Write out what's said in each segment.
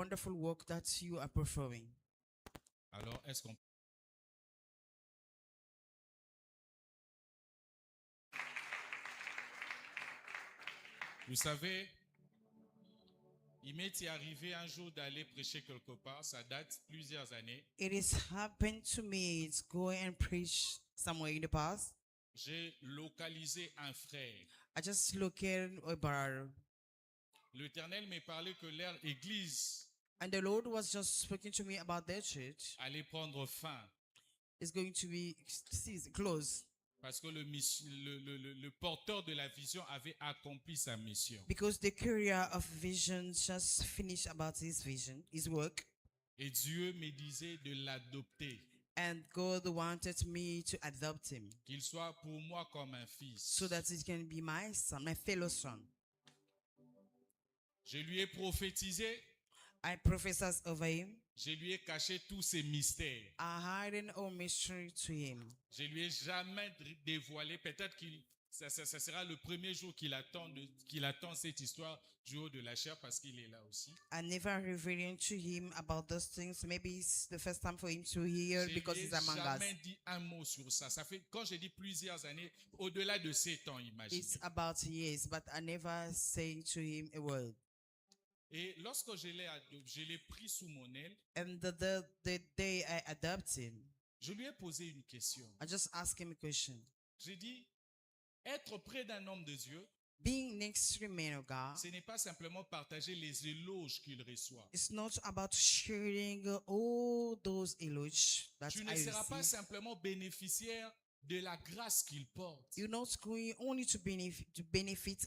wonderful work that you are performing. Alors, est-ce qu'on... Vous savez, il m'est arrivé un jour d'aller prêcher quelque part, ça date plusieurs années. It has happened to me. It's go and preach somewhere in the past. J'ai localisé un frère. I just look at a bar, L'Éternel m'a parlé que leur église and the Lord was just speaking to me about their church. allait prendre fin It's going to be closed parce que le porteur de la vision avait accompli sa mission. because the career of vision just finished about his vision, his work, Et Dieu me disait de l'adopter, and God wanted me to adopt him qu'il soit pour moi comme un fils. so that it can be my son, my fellow son. Je lui ai prophétisé, I prophesied over him. je lui ai caché tous ses mystères. I hidden all mystery to him. Je lui ai jamais dévoilé. Peut-être qu'il ça sera le premier jour qu'il attend cette histoire du haut de la chair parce qu'il est là aussi. I never revealed to him about those things. Maybe it's the first time for him to hear Je because lui ai he's among us. jamais dit un mot sur ça. Ça fait, quand j'ai dit plusieurs années, au-delà de 7 ans, imaginez. It's about years, but I never say to him a word. Et lorsque je l'ai pris sous mon aile, And the day I adopted him, je lui ai posé une question. I just asked him a question. J'ai dit, être près d'un homme de Dieu, Being next to the man of God, ce n'est pas simplement partager les éloges qu'il reçoit. it's not about sharing all those eloges that Tu ne I seras pas receive. simplement bénéficiaire de la grâce qu'il porte. You're not going only to benefit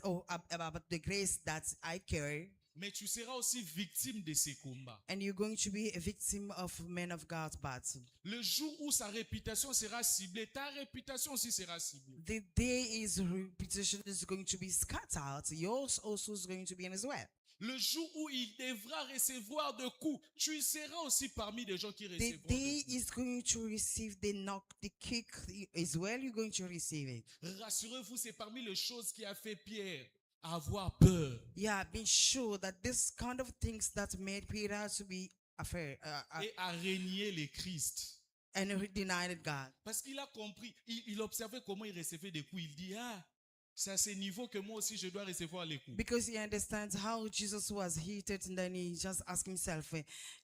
about the grace that I carry, Mais tu seras aussi victime de ses combats. and you're going to be a victim of men of God's battle. Le jour où sa réputation sera ciblée, ta réputation aussi sera ciblée. The day his reputation is going to be scattered, yours also is going to be in as well. Le jour où il devra recevoir de coups, tu seras aussi parmi des gens qui The recevront day des coups. is going to receive the knock, the kick as well, you're going to receive it. Rassurez-vous, c'est parmi les choses qui a fait Pierre avoir peur. Yeah, be sure that this kind of things that made Peter to be afraid Et à régner les Christ. and he denied God. Parce qu'il a compris, il observait comment il recevait des coups. Il dit, ah, c'est à ce niveau que moi aussi je dois recevoir les coups. Because he understands how Jesus was heated, and then he just asked himself,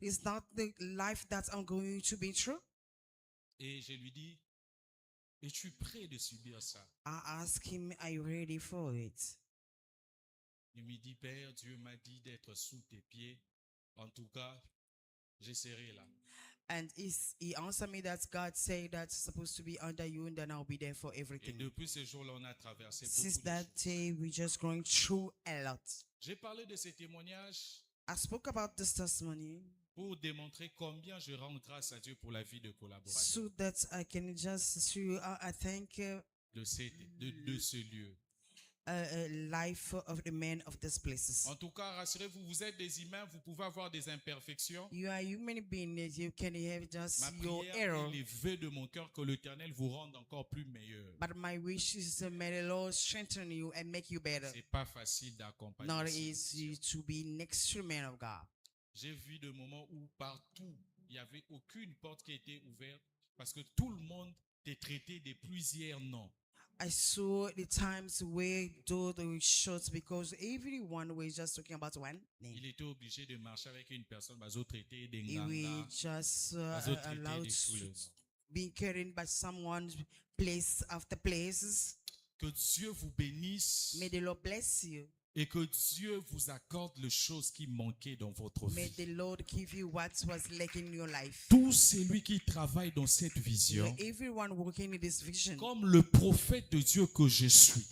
is that the life that I'm going to be through? Et je lui dis, es-tu prêt de subir ça? I asked him, are you ready for it? Il me dit, Père, Dieu m'a dit d'être sous tes pieds. En tout cas, je serai là. And he answered me that God said that's supposed to be under you, and then I'll be there for Et everything. depuis ce jour-là, on a traversé Since beaucoup de that choses. day, we're just going through a lot. J'ai parlé de ces témoignages I spoke about this testimony pour démontrer combien je rends grâce à Dieu pour la vie de collaborateurs so that I can just show you, I thank de ce lieu. life of the men of these places. En tout cas, rassurez-vous, vous êtes des humains, vous pouvez avoir des imperfections. You are human beings. You can have just Ma your prière error. et les vœux de mon cœur que l'Éternel vous rende encore plus meilleur. But my wish is to may the Lord strengthen you and make you better. C'est pas facile d'accompagner. Not ces easy to be next to the man of God. J'ai vu des moments où partout, il n'y avait aucune porte qui était ouverte parce que tout le monde te traitait de plusieurs noms. I saw the times where doors were shut because everyone was just talking about one name. Il était obligé de marcher avec une personne, bazo traité des He was nganga, just bazo traité allowed de tous to les noms. be carried by someone place after places. Que Dieu vous bénisse May the Lord bless you. et que Dieu vous accorde les choses qui manquaient dans votre May vie. the Lord give you what was lacking in your life. Tout celui qui travaille dans cette vision, Everyone working in this vision, comme le prophète de Dieu que je suis,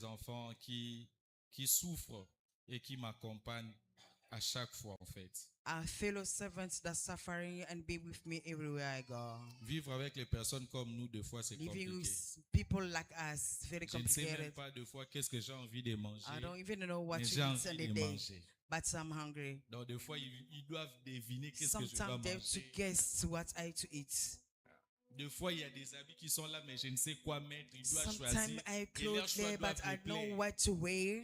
enfants qui souffrent et qui m'accompagnent à chaque fois, en fait. Our fellow servants that suffering and be with me everywhere I go. Vivre avec les personnes comme nous, des fois, c'est Living compliqué. with people like us, very Je ne sais même complicated. pas, des fois, qu'est-ce que j'ai envie de manger. I don't even know what Mais to j'ai eat envie on de the day, manger. but I'm hungry. Donc, des fois, ils doivent deviner qu'est-ce que je dois Sometimes they have to manger. guess what I to eat. Des fois, il y a des habits qui sont là, mais je ne sais quoi mettre. Ils doivent Sometimes choisir. I Et leurs clothes choix there, but doivent I me know plaire. what to wear.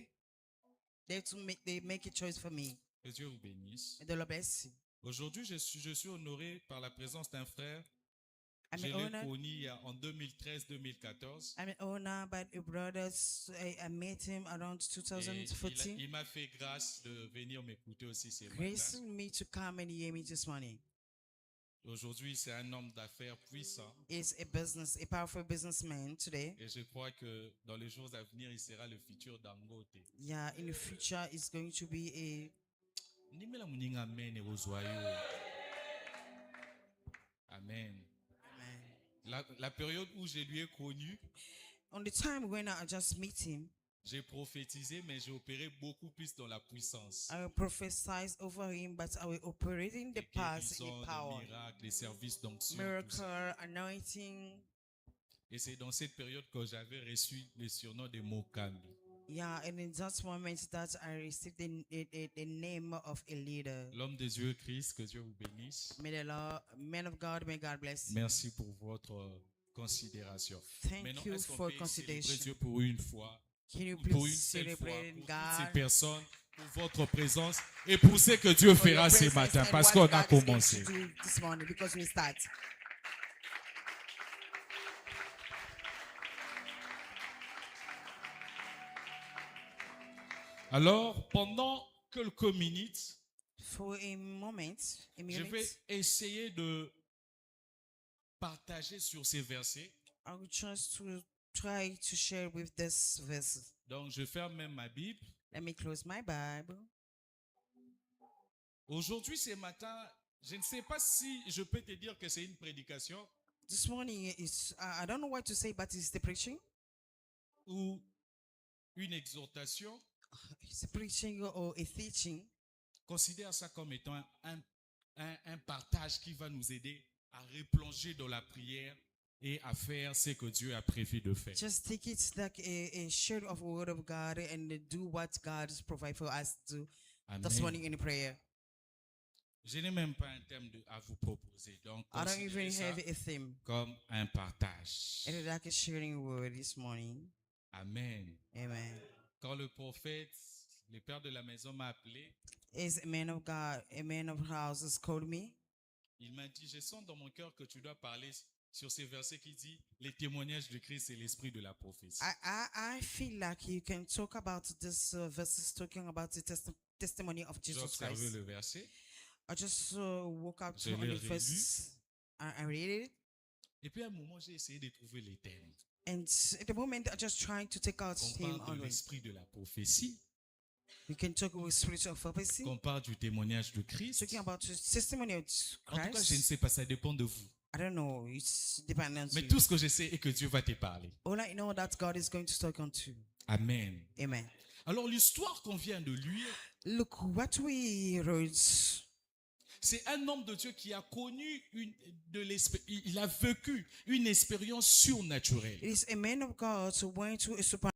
They make a choice for me. Que Dieu vous bénisse. May the Lord bless you. Aujourd'hui, je suis honoré par la présence d'un frère. I'm Je l'ai honored. connu en 2013-2014. I'm honored by the brothers. I met him around Et 2014. il m'a fait grâce de venir m'écouter aussi ce Gracing matin. me to come and hear me this morning. Aujourd'hui, c'est un homme d'affaires puissant. He's a powerful businessman today. Et je crois que dans les jours à venir, il sera le futur Dangote. Yeah, in the future, it's going to be a. Nimela muninga amen erozoayo. Amen. La période où je lui ai connu, On the time when I just meet him, j'ai prophétisé, mais j'ai opéré beaucoup plus dans la puissance. I prophesied over him, but I will operate in the Des past in guérisons, the power. des miracles, des services d'onction. tout Miracle, ça. anointing. Et c'est dans cette période que j'avais reçu le surnom de Mokambi. Yeah, and in that moment that I received the name of a leader. L'homme de Dieu Christ, que Dieu vous bénisse. May the Lord, man of God, may God bless you. Merci pour votre considération. Thank Maintenant, you est-ce qu'on for peut célébrer consideration. Dieu pour une fois, Can you pour une please seule fois, celebrate pour toutes ces God personnes, pour votre présence et pour ce que Dieu for your fera ce presence matin, and parce what qu'on a God is going commencé. to do this morning because we start. Alors, pendant quelques minutes, For a moment, a je vais minute, essayer de partager sur ces versets. I will just to try to share with this verse. Donc, je ferme même ma Bible. Let me close my Bible. Aujourd'hui, ce matin, je ne sais pas si je peux te dire que c'est une prédication This morning is I don't know what to say, but it's the preaching. ou une exhortation. It's a preaching or a teaching. Considère ça comme étant un partage qui va nous aider à replonger dans la prière et à faire ce que Dieu a prévu de faire. Just take it like a share of word of God and do what God has provided for us to do this morning Amen. in prayer. Je n'ai même pas un thème à vous proposer. Donc, I don't considérez even ça have a theme. comme un partage. And like a sharing word this morning. Amen. Amen. Quand le prophète, le père de la maison m'a appelé, Is a man of God, a man of house has called me. il m'a dit, je sens dans mon cœur que tu dois parler sur ces versets qui dit les témoignages de Christ et l'esprit de la prophétie. I feel like you can talk about this verses talking about the testimony of J'ai Jesus observé Christ. le verset I just woke up Je to on l'ai the first. I read it, et puis à un moment j'ai essayé de trouver les thèmes. and at the moment I just trying to take out Qu'on him parle de only. l'esprit de la prophétie, We can talk with spiritual prophecy, qu'on parle du témoignage de Christ. talking about the testimony of En tout cas, je ne Christ. sais pas, ça dépend de vous. I don't know. It's dependent on Mais you. tout ce que je sais est que Dieu va te parler. All I know that God is going to talk unto. Amen. Amen. Alors l'histoire qu'on vient de lire, Look what we wrote. c'est un homme de Dieu qui a connu il a vécu une expérience surnaturelle. It is a man of God who went to a super.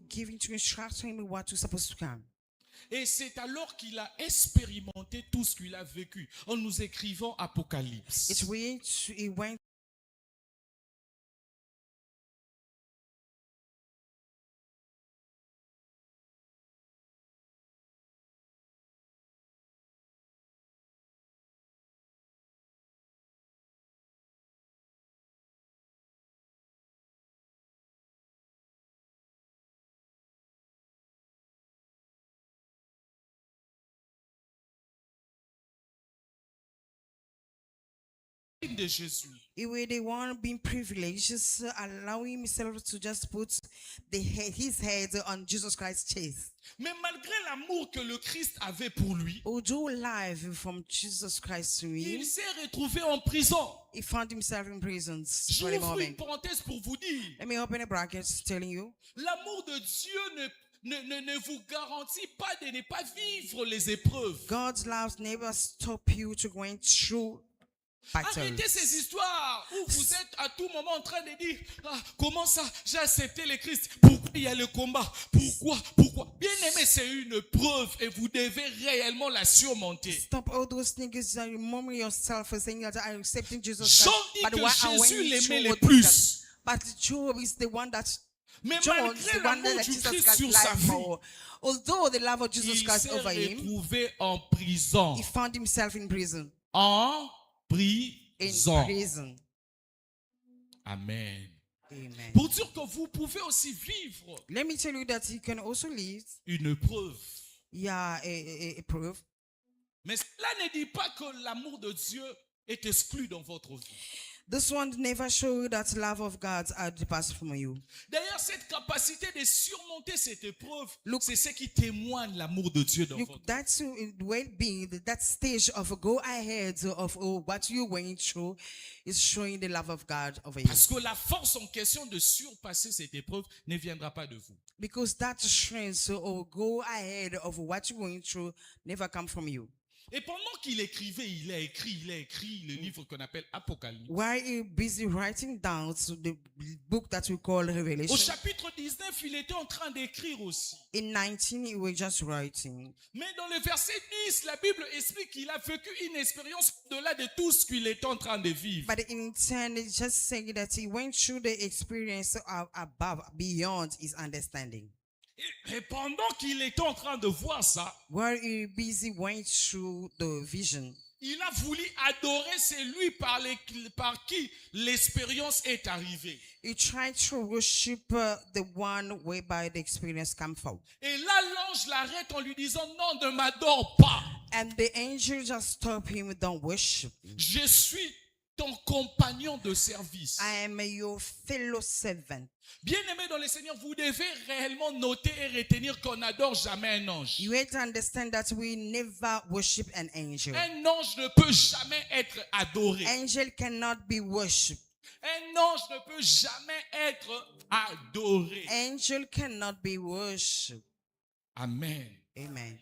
Giving to instruct him what was supposed to come. Et c'est alors qu'il a expérimenté tout ce qu'il a vécu en nous écrivant Apocalypse. He went de Jésus. He was the one being privileged, just allowing himself to just put his head on Jesus Christ's chest. Mais malgré l'amour que le Christ avait pour lui, Although life from Jesus Christ to il me, s'est retrouvé en prison. he found himself in prison for a J'ouvre une moment. parenthèse pour vous dire, Let me open a bracket telling you, l'amour de Dieu ne vous garantit pas de ne pas vivre les épreuves. God's love never stop you to going through Arrêtez battles. ces histoires où vous êtes à tout moment en train de dire comment ça, j'ai accepté le Christ. Pourquoi il y a le combat? Pourquoi? Bien aimé, c'est une preuve et vous devez réellement la surmonter. Stop all those things that you murmur yourself and saying that I'm accepting Jesus Jean Christ. dit But que why I Jésus went l'aimait through le what plus. But Job is the one that Mais John is malgré the one l'amour that du Jesus Christ Christ sur sa liked vie, more. Although the love of Jesus il Christ s'est over him, retrouvé en prison. he found himself in prison. En In prison. prison. Amen. Amen. Pour dire que vous pouvez aussi vivre Let me tell you that you can also live. une preuve. Yeah, a proof. Mais cela ne dit pas que l'amour de Dieu est exclu dans votre vie. This one never show you that love of God are departed from you. D'ailleurs, cette capacité de surmonter cette épreuve, Look- c'est ce qui témoigne l'amour de Dieu dans You, votre vie. that's well-being. That stage of go ahead of what you're going through is showing the love of God over you. Parce que la force en question de surpasser cette épreuve ne viendra pas de vous. Because that strength or go ahead of what you're going through never come from you. Et pendant qu'il écrivait, il a écrit le livre qu'on appelle Apocalypse. While you're busy writing down the book that we call Au Revelation, chapitre 19, il était en train d'écrire aussi. in 19 you were just writing. Mais dans le verset 10, la Bible explique qu'il a vécu une expérience au-delà de tout ce qu'il était en train de vivre. But in 10, it's just saying that he went through the experience above, beyond his understanding. Et pendant qu'il était en train de voir ça, While you're busy went through the vision, il a voulu adorer celui par qui l'expérience est arrivée. he tried to worship the one whereby the experience come from. Et là, l'ange l'arrête en lui disant, non, ne m'adore pas. And the angel just stopped him, don't worship. Je suis ton compagnon de service. I am your fellow servant. Bien-aimé dans le Seigneur, vous devez réellement noter et retenir qu'on n'adore jamais un ange. You have to understand that we never worship an angel. Un ange ne peut jamais être adoré. Angel cannot be worshipped. Un ange ne peut jamais être adoré. Angel cannot be worshipped. Amen. Amen.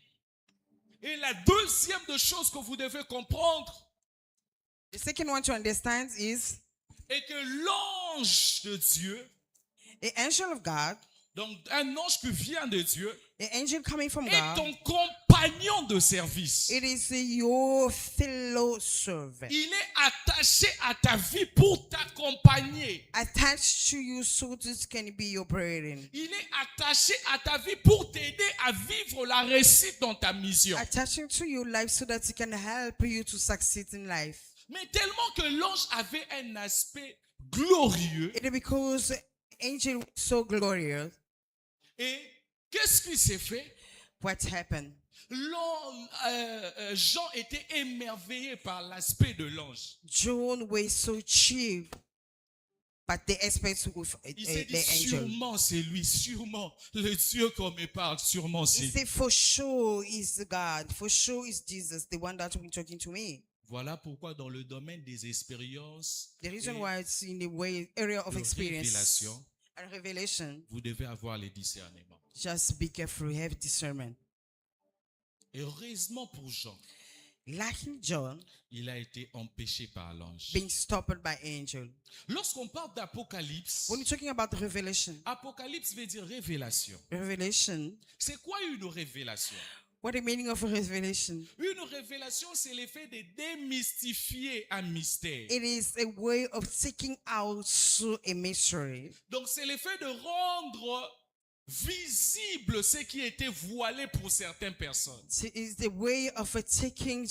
Et la deuxième des choses que vous devez comprendre The second one to understand is est que l'ange de Dieu, the angel of God, donc un ange qui vient de Dieu, the angel coming from est God. ton compagnon de service. It is your fellow servant. Il est attaché à ta vie pour t'accompagner. Attached to you so this can be your burden. Il est attaché à ta vie pour t'aider à vivre la réussite dans ta mission. Attaching to your life so that it can help you to succeed in life. Mais tellement que l'ange avait un aspect glorieux. It is because angel was so glorious. Et qu'est-ce qui s'est fait? What happened? Jean était émerveillé par l'aspect de l'ange. John was so cheap, but the aspects of Il s'est dit, the angel. sûrement c'est lui, sûrement le Dieu qu'on me parle, sûrement c'est He lui. said, for sure is God, for sure is Jesus, the one that will be talking to me. Voilà pourquoi dans le domaine des expériences The reason et why it's in the area of de experience révélation, and revelation, vous devez avoir les discernements. just be careful, have discernment. Et heureusement pour Jean, Like in John, il a été empêché par l'ange. being stopped by angel. Lorsqu'on parle d'Apocalypse, When you're talking about revelation, Apocalypse veut dire révélation. revelation, C'est quoi une révélation? what the meaning of a revelation? Une révélation, c'est l'effet de démystifier un mystère. It is a way of taking out a mystery. Donc c'est l'effet de rendre visible ce qui était voilé pour certaines personnes. It is the way of taking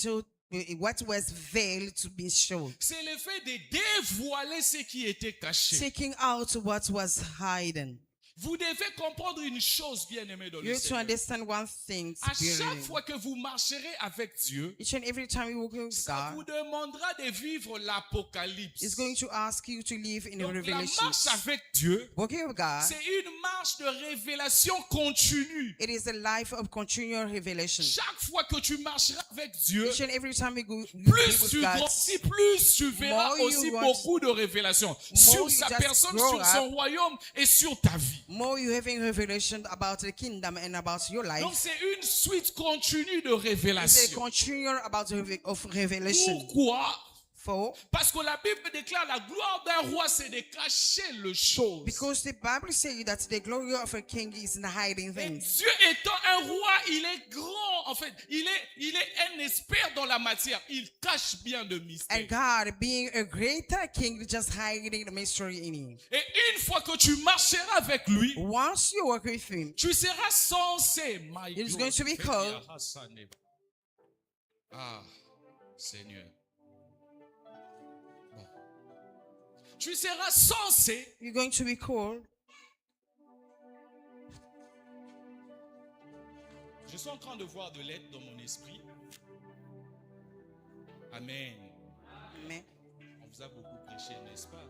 what was veiled to be shown. C'est l'effet de dévoiler ce qui était caché. Taking out what was hidden. Vous devez comprendre une chose, bien-aimés dans You le have to Seigneur. understand one thing. À dearly. chaque fois que vous marcherez avec Dieu, Each and every time you walk with ça vous God, demandera de vivre l'Apocalypse. it's going to ask you to live in a Donc, la revelation. marche avec Dieu, Walking with God, c'est une marche de révélation continue. it is a life of continual revelation. Chaque fois que tu marcheras avec Dieu, Each and every time you go you plus live with tu God, grandis, plus tu verras more you aussi want- beaucoup de révélations sur you sa just personne, grow sur up. son royaume et sur ta vie. more you having revelation about the kingdom and about your life. Donc c'est une suite continue de It's a révélations. continual about of revelation. Pourquoi? For Parce que la Bible déclare la gloire d'un roi, c'est de cacher les choses. because the Bible says that the glory of a king is in hiding Et things. Dieu étant un roi, il est grand. En fait, il est un expert dans la matière. Il cache bien de mystères. And God, being a greater king, just hiding the mystery in him. Et une fois que tu marcheras avec lui, Once you work with him, tu seras censé. My It is God. going to be called- Ah, Seigneur. Bon. Tu seras censé you're going to be called. Je suis en train de voir de l'aide dans mon esprit. Amen. Amen. On vous a beaucoup prêché, n'est-ce pas?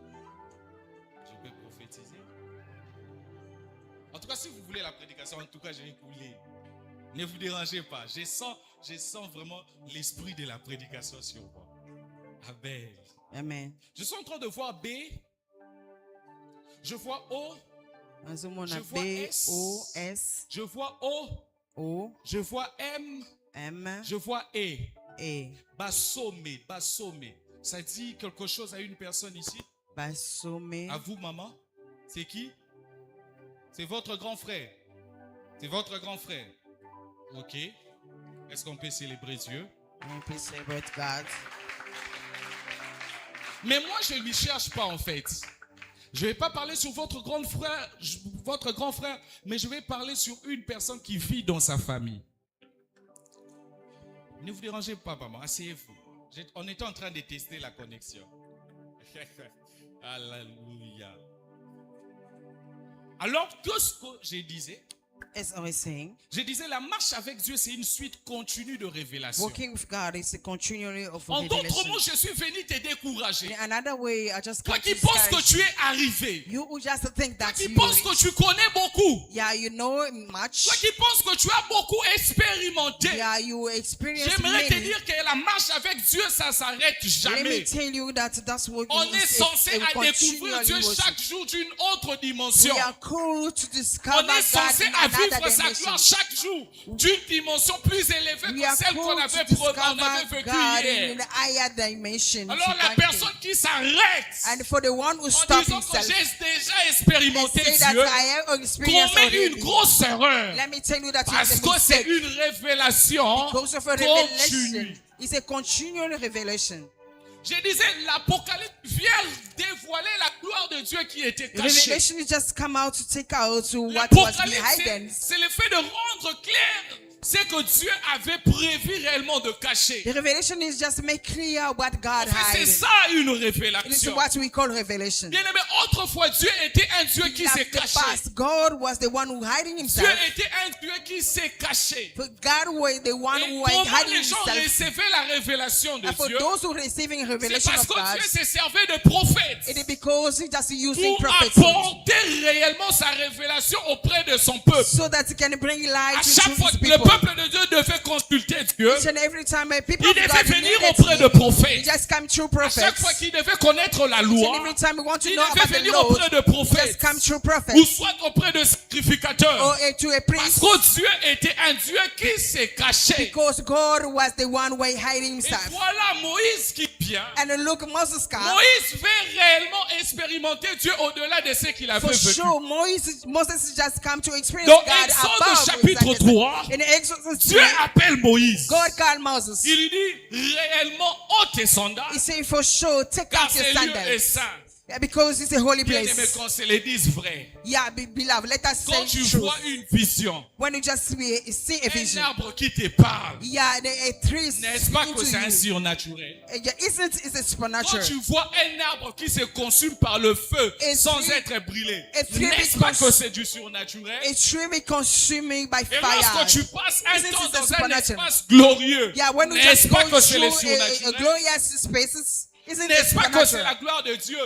Je peux prophétiser. En tout cas, si vous voulez la prédication, en tout cas, je vais couler. Ne vous dérangez pas. Je sens vraiment l'esprit de la prédication sur moi. Amen. Amen. Je suis en train de voir B. Je vois O. As a Je vois B S. O S Je vois O. O Je vois M. M Je vois E. A. Basome, Basome. Ça dit quelque chose à une personne ici? Basome. À vous, maman? C'est qui? C'est votre grand frère. C'est votre grand frère. Ok. Est-ce qu'on peut célébrer Dieu? And please celebrate God. Mais moi, je ne lui cherche pas en fait. Je ne vais pas parler sur votre grand frère, mais je vais parler sur une personne qui vit dans sa famille. Ne vous dérangez pas, maman. Asseyez-vous. On était en train de tester la connexion. Alléluia. Alors, tout ce que je disais, As I was saying, la marche avec Dieu, c'est une suite continue de révélations. working with God is a continually of En d'autres revelation. mots, je suis venu te décourager. In another way, I just Toi come qui to penses que discourage tu es arrivé. you who just think Toi that qui you, penses que tu connais beaucoup. yeah, you know much. Toi qui penses que tu as beaucoup expérimenté. Yeah, you experience J'aimerais te many. dire que la marche avec Dieu, ça s'arrête Let me jamais. tell you that that's what On you est censé à découvrir continually Dieu worship. chaque jour d'une autre dimension. We are called to On discover est God censé in à another vivre sa dimension. gloire chaque jour d'une dimension plus élevée We que are celle qu'on called avait, to on avait discover vécue God hier. in a higher dimension. Alors la personne qui s'arrête And for the one who en stops disant que himself, j'ai déjà and expérimenté say that Dieu, I have experienced commet une already. grosse erreur. Let me tell you that Parce it's a que c'est mistake. une révélation Because of a continue. revelation. It's a continual revelation. Je disais, l'Apocalypse vient dévoiler la gloire de Dieu qui était cachée. Revelation just come out to take out to what was L'Apocalypse, hidden. c'est le fait de rendre clair ce que Dieu avait prévu réellement de cacher. The revelation is just make clear what God En fait, c'est hid. ça une It is révélation. what we call revelation. Bien aimé, autrefois, Dieu était un Dieu qui In s'est the caché. past, God was the one who hiding Dieu himself. était un Dieu qui s'est caché. But God was the one Et who was comment hiding les gens himself. recevaient la révélation de And for Dieu? those who receiving C'est revelation parce of que God, Dieu s'est servi de prophètes it is because he just using pour prophets apporter réellement sa révélation auprès de son peuple. so that he can bring light À to chaque fois his que le people. peuple de Dieu devait consulter Dieu, Each and every time people il of devait God venir needed auprès de him, he prophètes. just come through À chaque fois prophets. qu'il devait connaître la Each loi, and every time we want to il know devait about the venir Lord, auprès de just prophètes come through ou prophets soit auprès de sacrificateurs. or to a Parce priest que Dieu était un Dieu qui s'est caché. because God was the one way hiding Et himself. voilà Moïse qui vient. And look, Moses come. Moïse veut réellement expérimenter Dieu au-delà de ce qu'il avait For vécu. sure, Moses just come to experience Dans God Exode above. chapitre his 3, in Exodus Dieu 3, appelle Moïse. God called Moses. Il lui dit réellement ôte tes sandales He said, for sure, take car out your ce lieu est sandals. saint. Yeah, because it's a holy Bien aimé, place. qu'on se le dise vrai. Yeah, beloved, let us Quand say tu the truth. vois une vision, When you just see a un vision, arbre qui te parle, yeah, a tree is n'est-ce pas speaking que to c'est un you. surnaturel? Yeah, isn't it a Quand supernatural? tu vois un arbre qui se consume par le feu A sans tree- être brûlé, a tree n'est-ce pas becomes- que c'est du surnaturel? A tree be consuming by Et lorsque tu fire. passes un Isn't temps it a dans un supernatural? espace glorieux, Yeah, when we n'est-ce just pas go que c'est le through a surnaturel? glorious spaces, isn't it N'est-ce pas que c'est la supernatural? gloire de Dieu?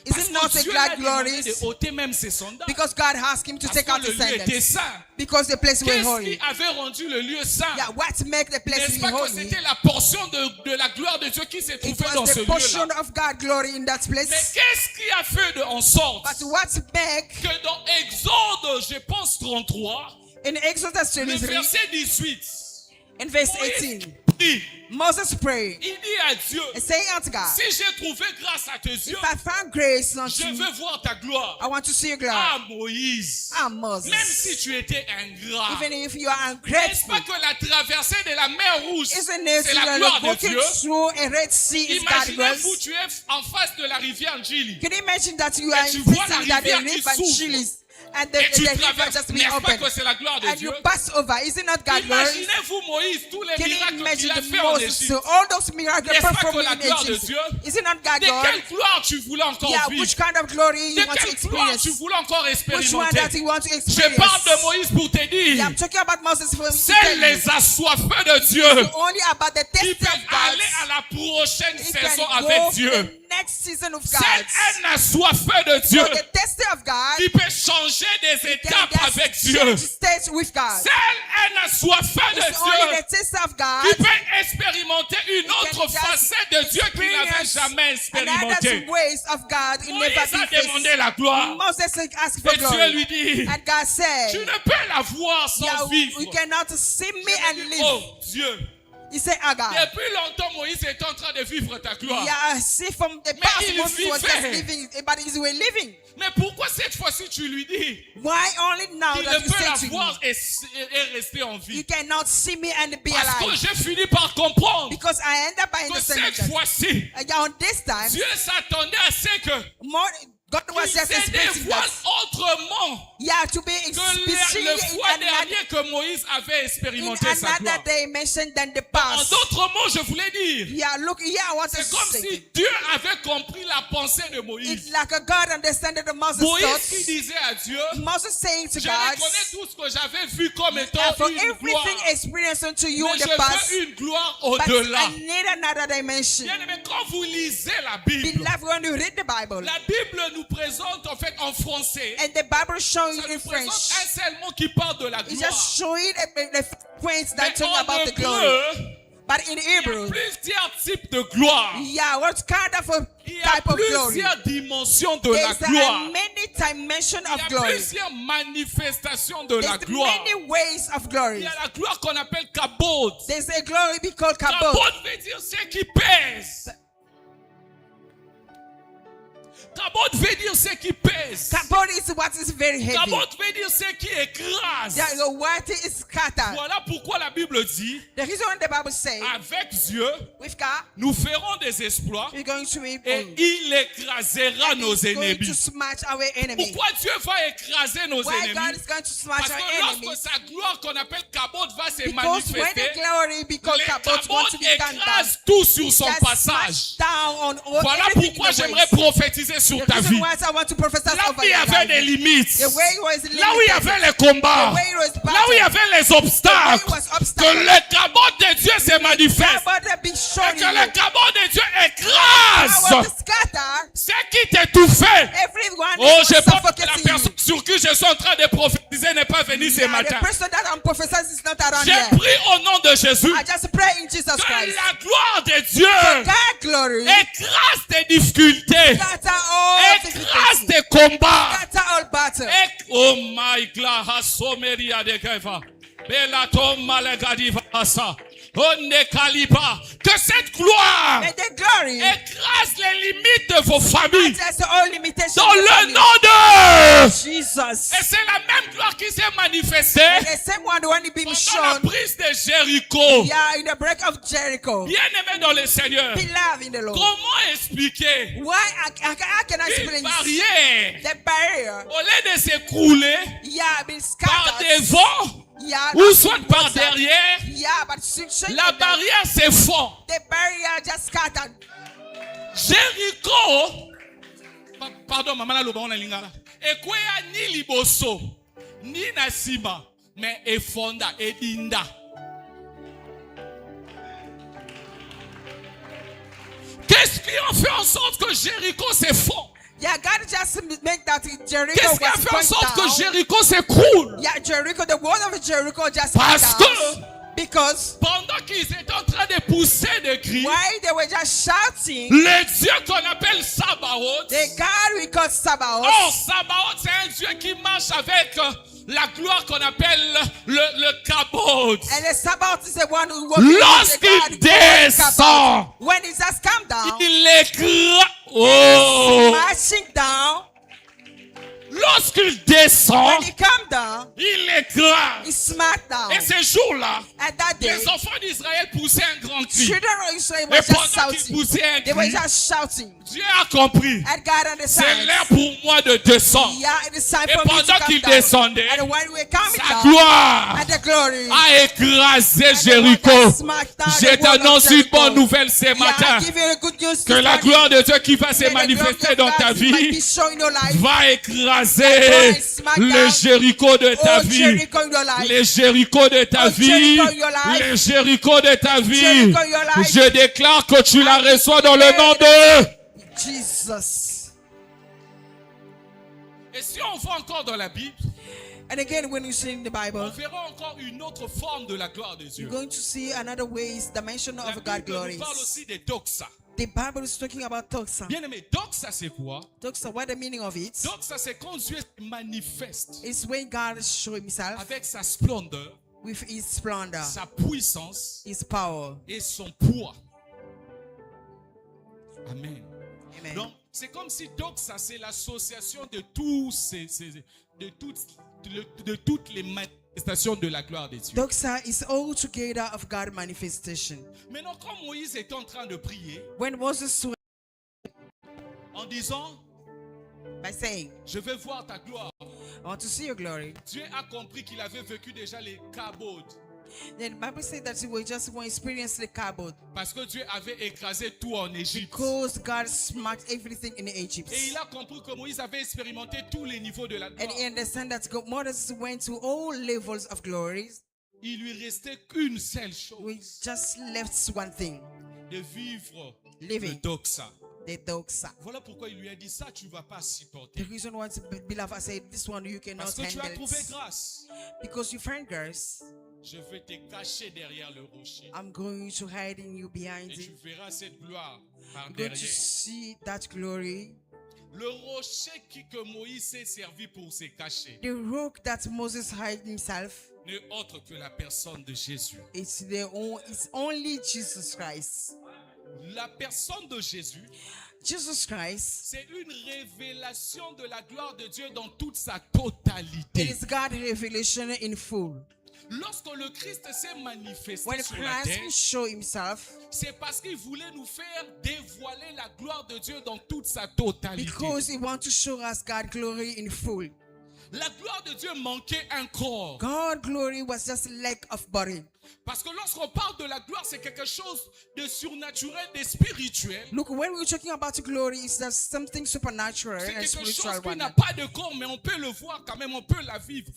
Is Parce it not que a Dieu l'a glad demandé glory? de ôter même ses sandales. Because God asked him to Parce take out que his le lieu était sandals. saint. Because the place was Qu'est-ce holy. qui avait rendu le lieu saint? Yeah, what make the place N'est-ce be pas que holy? c'était la portion de la gloire de Dieu qui se It trouvait dans was ce the portion lieu-là? of God glory in that Mais place. qu'est-ce qui a fait en sorte But what make que dans Exode, je pense 33, in Exodus le 23, verset 18, in verse Moïse 18, prie, Moses prayed il dit à Dieu, and saying unto God, si j'ai trouvé grâce à tes yeux, if I found grace unto je you, veux voir ta gloire. I want to see your glory. Ah, Moïse, Moses. même si tu étais ingrat, Even if you are n'est-ce ungrateful, pas que la traversée de la mer Rouge, isn't it c'est la you gloire are de walking Dieu? through a Red Sea is God Imaginez-vous, grace? tu es en face de la rivière Njili. Can you imagine that you are tu in vois la prison, that the rivière qui river s'ouvre. Chilis and Et tu the river traverses, just be n'est-ce pas open que c'est la gloire de and Dieu? you pass over? Is it not God glory? Imaginez-vous Moïse, tous les Can you miracles qu'il imagine a the fait en Moses? Égypte. So all those miracles N'est-ce pas performed que la in gloire de Egypt. Dieu? Is it not God De glory? quelle gloire tu voulais encore Yeah, vivre? which kind of glory De you want to quelle gloire tu experience? voulais encore Which one expérimenter? that you want to Je experience? parle de Moïse pour te Yeah, dire, I'm talking about Moses for him to c'est tell you. les assoiffés de Dieu Only about the qui test peuvent of God. aller à la prochaine He can saison go avec for Dieu. the next season of C'est God. un assoiffé de Dieu For the test of God, qui peut changer des can étapes just avec Dieu. change state with God. C'est un assoiffé de It's only Dieu the test of God. qui peut expérimenter une autre just facette de Dieu qu'il n'avait experience jamais Another expérimenté. ways of God in Moïse never a been demandé faced. la gloire. Moses asked for Et Dieu glory. lui dit, And God tu said, ne peux la voir sans yeah, vivre. we cannot see me and live. Oh Dieu, He said, God. depuis longtemps Moïse est en train de vivre ta gloire. Yeah, see from the past il Moses was just vivait. living, but he was living. Mais pourquoi cette fois-ci tu lui dis Why only now qu'il that ne you peut say la to voir me, et rester en you vie? cannot see me and be Parce que alive? j'ai fini par comprendre Because I end up by que understanding cette that. fois-ci, On this time, Dieu s'attendait à ce que more, God was il just se expecting dévoile that. autrement Yeah, to be que especially le in fois another, dernier que Moïse avait expérimenté sa another gloire. dimension than the En past. d'autres mots, je voulais dire, Yeah, look, yeah, I want to c'est comme say si Dieu avait compris la pensée de it's Moïse. like a God understanding the Moses Moïse qui thoughts. disait à Dieu, Moses saying to je God, reconnais tout ce que j'avais vu comme étant and for une gloire, everything experienced unto you mais in je the past, veux une gloire but au-delà. I need another dimension. Bien aimé, quand vous lisez la Bible, Beloved, when you read the Bible, la Bible nous présente en fait en français, and the Bible showing ça in nous présente French, un seul mot qui parle de la it's gloire. just showing the points that Mais talk en about the glory. hébreu, But in il y a Hebrew, plusieurs types de gloire. yeah, what kind of a Il y a type of glory? plusieurs dimensions de la There's gloire. many dimensions Il y of a glory. plusieurs manifestations de la There's gloire. many ways of Il glory. y a la gloire qu'on appelle kabod. There's a glory be called kabod. Kabod veut dire ce qui pèse. Kabod veut dire ce qui pèse. Kabod is what is very heavy. Kabod veut dire ce qui écrase. Yeah, the water is scattered. Voilà pourquoi la Bible dit, The reason the Bible says, avec Dieu, with God, nous ferons des exploits we're going to be et il écrasera nos going to ennemis. smash our enemy. Pourquoi Dieu va écraser nos Why God ennemis? is going to smash Parce our que enemy? lorsque sa gloire qu'on appelle Kabod va se Because when the manifester, glory be called les kabod want Kabod to be done down, écrasent tout sur son just passage. smash down on all Voilà everything pourquoi in the j'aimerais ways. prophétiser sur The ta reason vie. why I want to prophesy Là où over il y your avait life. des limites, The way it was limited. là où il y avait les combats, The way it was là où il y battled. avait les The way obstacles, it was que obstacle. le Kabod de Dieu se manifeste. Kabod be Et shown que in le you. Kabod de Dieu I écrase want to scatter ce qui t'étouffait. everyone Oh, that je was pense que la suffocating personne you. sur qui je suis en train de prophétiser n'est pas venue ce Yeah, matin. the person that I'm prophesying is not around J'ai here. pris au nom de Jésus I just pray in Jesus que Christ. la gloire de Dieu God glory. écrase tes difficultés, Scatter all écrase difficulties. tes combats. Scatter all battle. Oh my God, Hasomeria de Keva. Belatom Malegadiva Hasa. Que cette gloire May the glory écrase les limites de vos familles. that's all limitation Dans of your le family. nom de... Jesus. Et c'est la même gloire qui s'est manifestée The same one when it been pendant la shown. prise de Jéricho. Yeah, in the break of Jericho. Bien-aimé dans le Seigneur, Beloved in the Lord. comment expliquer Why how can I une explain this? barrière The barrier, au lieu de s'écrouler yeah, been par scattered. devant Yeah, ou soit par derrière, yeah, but shaking la the- barrière s'effondre. the barrier just scattered. Jéricho, pardon, maman la loba on a lingala. Ekwea ni liboso, ni nasima, mais efonda, edinda. Qu'est-ce qui a fait en sorte que Jéricho s'effondre? Yeah, God just make that Jericho Qu'est-ce qui a was fait en going sorte que down. Jéricho s'écroule? Yeah, Jericho, the wall of Jericho just Parce went que- down. Because Pendant qu'ils étaient en train de pousser des cris, while they were just shouting, le Dieu qu'on appelle Sabaoth, the God we call Sabaoth, oh, Sabaoth, c'est un Dieu qui marche avec la gloire qu'on appelle le kabod. and the Sabaoth is the one who walks with the Lorsqu'il God called descend, Sabaoth. When it just come down, il écrase. Oh! marching down, Lorsqu'il descend, when it come down, il écrase. it smack down. Et ce jour-là, At that day, les enfants d'Israël poussaient un grand cri. children of Israel Et were just pendant qu'ils shouting. poussaient un They were cri, just shouting. Dieu a compris. And God C'est understands. l'heure pour moi de descendre. Yeah, it is time Et for me to pendant come qu'il down. descendait, And when we're coming sa down, gloire and the glory, a écrasé and the Jéricho. one that smacked down Je the wall of t'annonce une Jericho. bonne nouvelle ce Yeah, matin. I give you a good news Que this la morning. gloire de Dieu qui va se May the glory manifester of dans God ta might be vie shown in your life. va écraser le Jéricho de ta Oh, vie. Jericho in your life. Les Jéricho de ta Oh, vie. Jericho in your life. Les Jéricho de ta vie. Jericho in your life. Je déclare que tu la reçois dans le nom de... Jesus. Et si on va encore dans la Bible, And again, when you see in the on Bible, verra encore une autre forme de la gloire de Dieu. you're going to see another ways, dimension La of Bible God nous glories. parle aussi des doxa. The Bible is talking about doxa. Bien aimé, doxa c'est quoi? Doxa, what the meaning of it? Doxa c'est quand Dieu se manifeste It's when God shows himself avec sa splendeur, with his splendor, sa puissance his power. et son poids. Amen. Amen. Donc, c'est comme si doxa c'est l'association de tous de toutes les manifestations de la gloire de Dieu. Doxa is all together of God manifestation. Maintenant, quand Moïse était en train de prier When Moses was en disant, by saying, je veux voir ta gloire, I want to see your glory, Dieu a compris qu'il avait vécu déjà les kabods. then the Bible said that he will just want to experience the cupboard Parce que Dieu avait écrasé tout en Égypte. because God smacked everything in Egypt. Et il a compris que Moïse avait expérimenté tous les niveaux de la gloire. And he understand that God, Moses went to all levels of glories. Il lui restait qu'une seule We chose, just left one thing, de vivre le living doxa. the doxa. Voilà pourquoi il lui a dit ça, tu ne vas pas The supporter. reason why beloved I said this one you cannot Parce que tu as handle trouvé it. grâce. Because you find grace, Je vais te cacher derrière le rocher. I'm going to hide in you behind Et tu it. verras cette gloire par I'm going to derrière. see that glory. Le rocher que Moïse s'est servi pour se cacher The rock that Moses hid himself, n'est autre que la personne de Jésus. it's only Jesus Christ. La personne de Jésus, Jesus Christ, c'est une révélation de la gloire de Dieu dans toute sa it totalité. is God's revelation in full. Lorsque le Christ s'est manifesté When sur la Christ terre, show himself, c'est parce qu'il voulait nous faire dévoiler la gloire de Dieu dans toute sa totalité. because he wants to show us God's glory in full. La gloire de Dieu manquait un corps. God's glory was just lack of body. Parce que lorsqu'on parle de la gloire, c'est quelque chose de surnaturel, de spirituel. Look, when we're talking about glory, it's just something supernatural C'est and quelque spiritual. chose qui one. n'a pas de corps, mais on peut le voir quand même, on peut la vivre.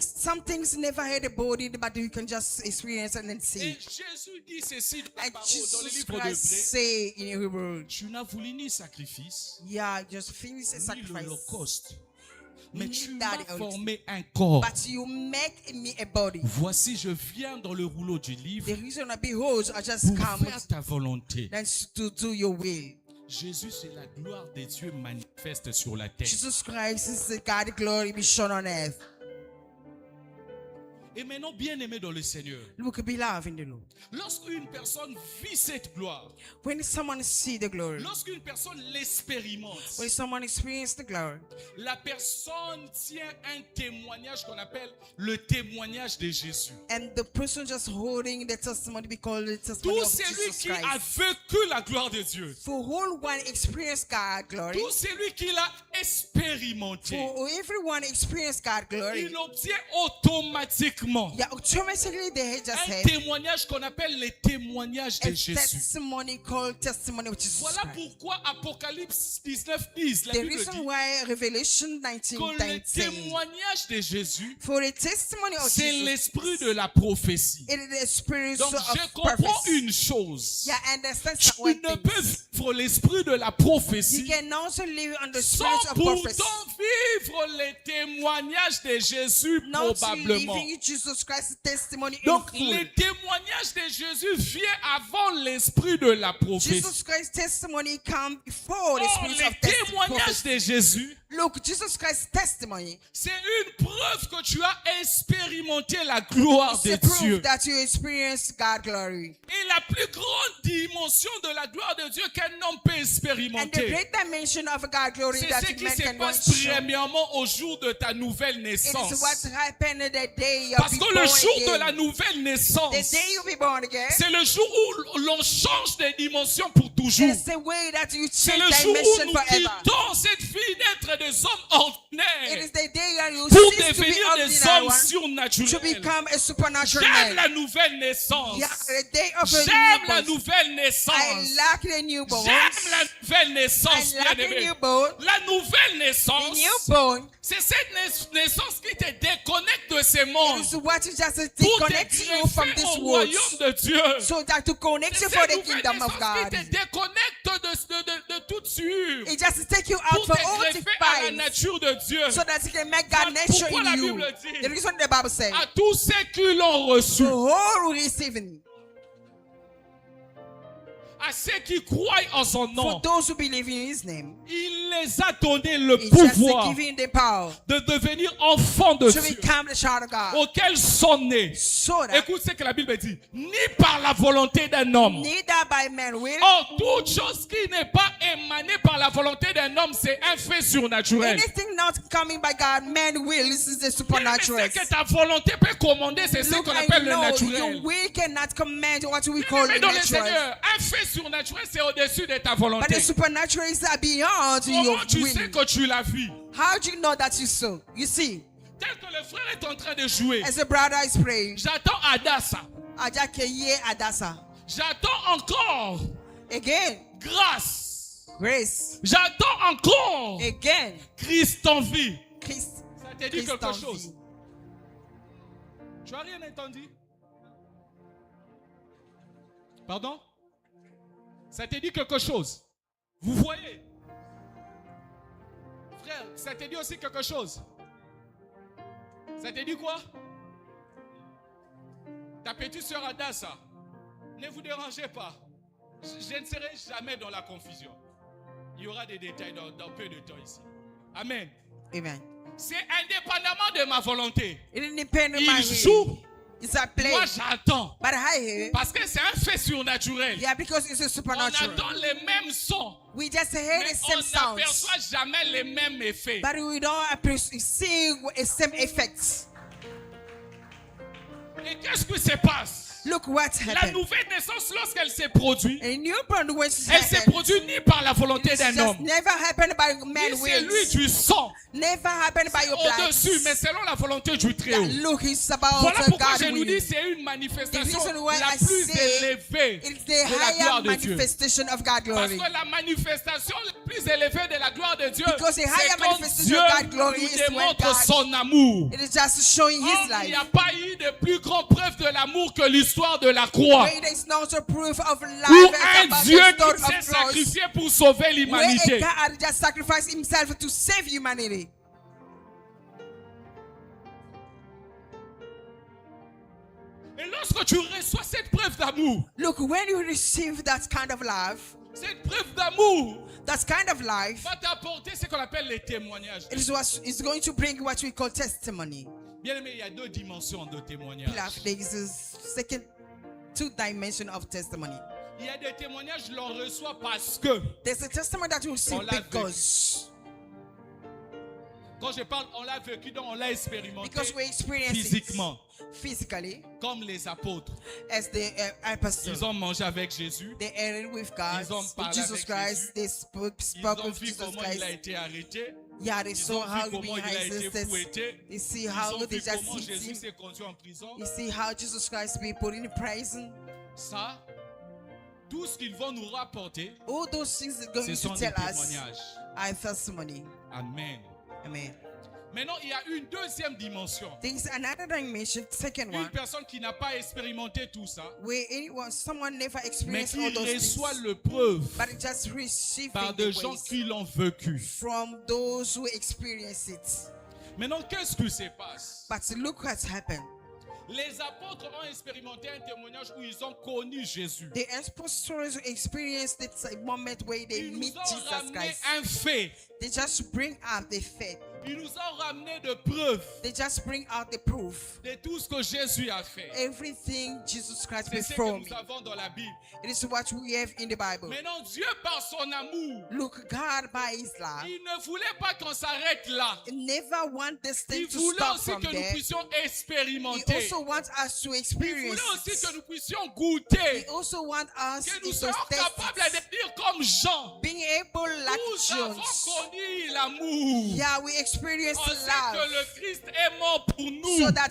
Some things never had a body, but you can just experience and then Et see. Jésus dit ceci dans la And parole, dans le Jesus livre Christ d'Hébreux. say in Hebrew, Tu n'as voulu ni sacrifice, yeah, just finish a ni sacrifice, l'holocauste, mais Ni tu that m'as out. formé un corps. but you make me a body. Voici, je viens dans le rouleau du livre The reason I behold, I just pour come faire ta volonté. then to do your will. Jésus, c'est la gloire de Dieu manifeste sur la terre. Jesus Christ is the God glory be shown on earth. Et maintenant, bien aimé dans le Seigneur, Look, beloved in the Lord. lorsqu'une personne vit cette gloire, When someone sees the glory, lorsqu'une personne l'expérimente, when someone experiences the glory, la personne tient un témoignage qu'on appelle le témoignage de Jésus. and the person just holding the testimony, we call it the testimony Tout of celui Jesus qui a Christ. vécu la gloire de Dieu, For whole one experience God glory, tout celui qui l'a expérimenté, for everyone experience God glory, il obtient automatiquement yeah, automatically they just un have témoignage qu'on appelle le témoignage a de Jésus. testimony called testimony of Jesus Voilà Christ. pourquoi Apocalypse 19 10, la The Bible reason dit why Revelation que le 19:19, témoignage de Jésus, for the testimony of c'est Jesus, l'esprit de la prophétie. it is the spirit Donc of je comprends prophecy. une chose. Yeah, understand Tu one ne peux thing. vivre l'esprit de la You prophétie can also live on the sans spirit of prophecy. pourtant vivre les témoignages de Jésus Not probablement. living Jesus Christ's testimony Donc in full. les témoignages de Jésus viennent avant l'esprit de la prophétie. Jesus Christ's testimony comes before the Or, spirit les of témoignages prophecy. de Jésus, Look, Jesus Christ's testimony c'est une preuve que tu as expérimenté la gloire is de a proof Dieu. that you experience God's glory. Et la plus grande dimension de la gloire de Dieu qu'un homme peut And the expérimenter, great dimension of God's glory c'est that ce qui man se can passe want to show. premièrement au jour de ta nouvelle It naissance. is what happened the day of Parce being que born le jour de la again. nouvelle The naissance, day you be born again, c'est le jour où l'on change de dimension pour toujours. it's the way that you C'est change le jour où dimension nous forever. quittons cette vie d'être des hommes It ordinaires is the day that you pour cease to be devenir des ordinary hommes one, to surnaturels. become a supernatural J'aime man. la nouvelle naissance. Yeah, the day of a J'aime la newborn. nouvelle I naissance. like the newborn. J'aime la nouvelle naissance, I like the bien-aimé. newborn. La nouvelle The naissance, newborn c'est cette naissance qui te déconnecte de ce monde is what you just pour te disconnect you from greffer this au world. royaume de Dieu. So that to connect C'est you for cette the nouvelle kingdom of naissance God. qui te déconnecte de toute sueur It just take you out pour for te all the greffer à la fights nature de Dieu. so that you can make God Voilà nature pourquoi in la you. Bible dit, The reason the Bible says, à tous ceux qui l'ont reçu, the whole receiving, à ceux qui croient en son for nom, those who believe in His name, il les a donné le He just pouvoir giving the power de devenir enfants de to Dieu, become the child of God. auxquels sont nés. So that Écoute ce que la Bible dit. Ni par la volonté d'un homme. neither by man will, Or, toute chose qui n'est pas émanée par la volonté d'un homme, c'est un fait surnaturel. anything not coming by God, man will. This is the Mais supernatural. ce que ta volonté peut commander, c'est ce Look, qu'on I appelle le know naturel. your will cannot command what we call Mais the dans le natural. Seigneur, un fait surnaturel, c'est au-dessus de ta But volonté. the supernatural is beyond your Comment tu sais will. que tu l'as vu? How do you know that you saw? You see, Tel que le frère est en train de jouer, as a brother is praying, j'attends Adassa. Ajakeye Adasa. J'attends encore Again, grâce. grace. J'attends encore Again, Christ en vie. Christ. Ça te dit Christ quelque en chose? vie. Tu as rien entendu? Pardon? Ça te dit quelque chose? Vous voyez? Frère, ça te dit aussi quelque chose? Ça te dit quoi? Ta petite sœur Adassa, ne vous dérangez pas. Je ne serai jamais dans la confusion. Il y aura des détails dans peu de temps ici. Amen. Amen. C'est indépendamment de ma volonté. It didn't depend on Il my joue. will. It's a play. Moi, j'attends. But I hear, Parce que c'est un fait surnaturel. yeah, because it's a On supernatural. attend les mêmes sons. We just hear Mais the same on sounds. n'aperçoit jamais les mêmes effets. But we don't see the same effects. Et qu'est-ce qui se passe? Look what La happened. nouvelle naissance, lorsqu'elle s'est produite, A newborn when elle s'est produite ni par la volonté It's d'un just homme, never happened by ni man c'est lui will. du sang, Never happened by your blood. au-dessus, mais selon la volonté du Très-Haut. Look, it's about Voilà pourquoi God je nous dis will. c'est une manifestation The reason why la I plus say élevée It's the de la gloire higher de Dieu. manifestation of God Parce glory. que la manifestation la plus élevée de la gloire de Dieu, Because the higher c'est quand manifestation Dieu of God glory nous is when démontre God- son amour. It is just showing Or, His il n'y life. a pas eu de plus grande preuve de l'amour que l'histoire de la croix. Where there is not a proof of Où life un about Dieu the story qui of s'est cross. sacrifié pour sauver Where l'humanité. a God just sacrificed Himself to save humanity. Et lorsque tu reçois cette preuve d'amour, Look, when you receive that kind of love, cette preuve d'amour that kind of life, va t'apporter ce qu'on appelle les témoignages. it is what is going to bring what we call testimony. Bien aimé, il y a deux dimensions de témoignage. Beloved, there is a second, two dimension of testimony. Il y a des témoignages, l'on reçoit parce que. There's a testimony that you receive On l'a because Quand je parle, on l'a vécu, donc on l'a expérimenté we experience physiquement, it physically, comme les apôtres. as the apostles. Ils ont mangé avec Jésus. They ate with God, Ils ont with parlé Jesus avec Christ. They spoke Ils ont with vu Jesus comment il a Christ. été arrêté. Yeah, they Ils saw ont how vu comment il a été he fouetté. They see Ils how ont they vu just comment hit Jésus him. s'est conduit en prison. You see how Jesus Christ be put in prison. Ça, tout ce qu'ils vont nous rapporter, All those things are going ce to sont des tell us témoignages. our testimony. Amen. Amen. Maintenant, il y a une deuxième dimension. There is another dimension, second Une one, personne qui n'a pas expérimenté tout ça, where someone never mais experienced qui all those reçoit things, le preuve but it just receiving par the des gens grace qui l'ont vécu. from those who experience it. Maintenant, qu'est-ce qui se passe? But look what's happened. Les apôtres ont expérimenté un témoignage où ils ont connu Jésus. The apostles experienced the moment where they Ils meet nous ont Jesus ramené Christ. un fait. They just bring out the faith. Ils nous ont ramené de preuves They just bring out the proof. de tout ce que Jésus a fait. Everything Jesus Christ C'est ce que before me. nous avons dans la Bible. It is what we have in the Bible. Maintenant, Dieu, par son amour, Look, God by His love, il ne voulait pas qu'on s'arrête là. never want this thing Il to voulait stop aussi from que nous there. puissions He expérimenter. also wants us to Il experience voulait aussi que it. nous puissions goûter. He also wants us Que nous to soyons taste capables it. de dire comme Jean. Being able like Nous avons Jones. connu l'amour. Yeah, we experience On sait que love. le Christ est mort pour nous. So that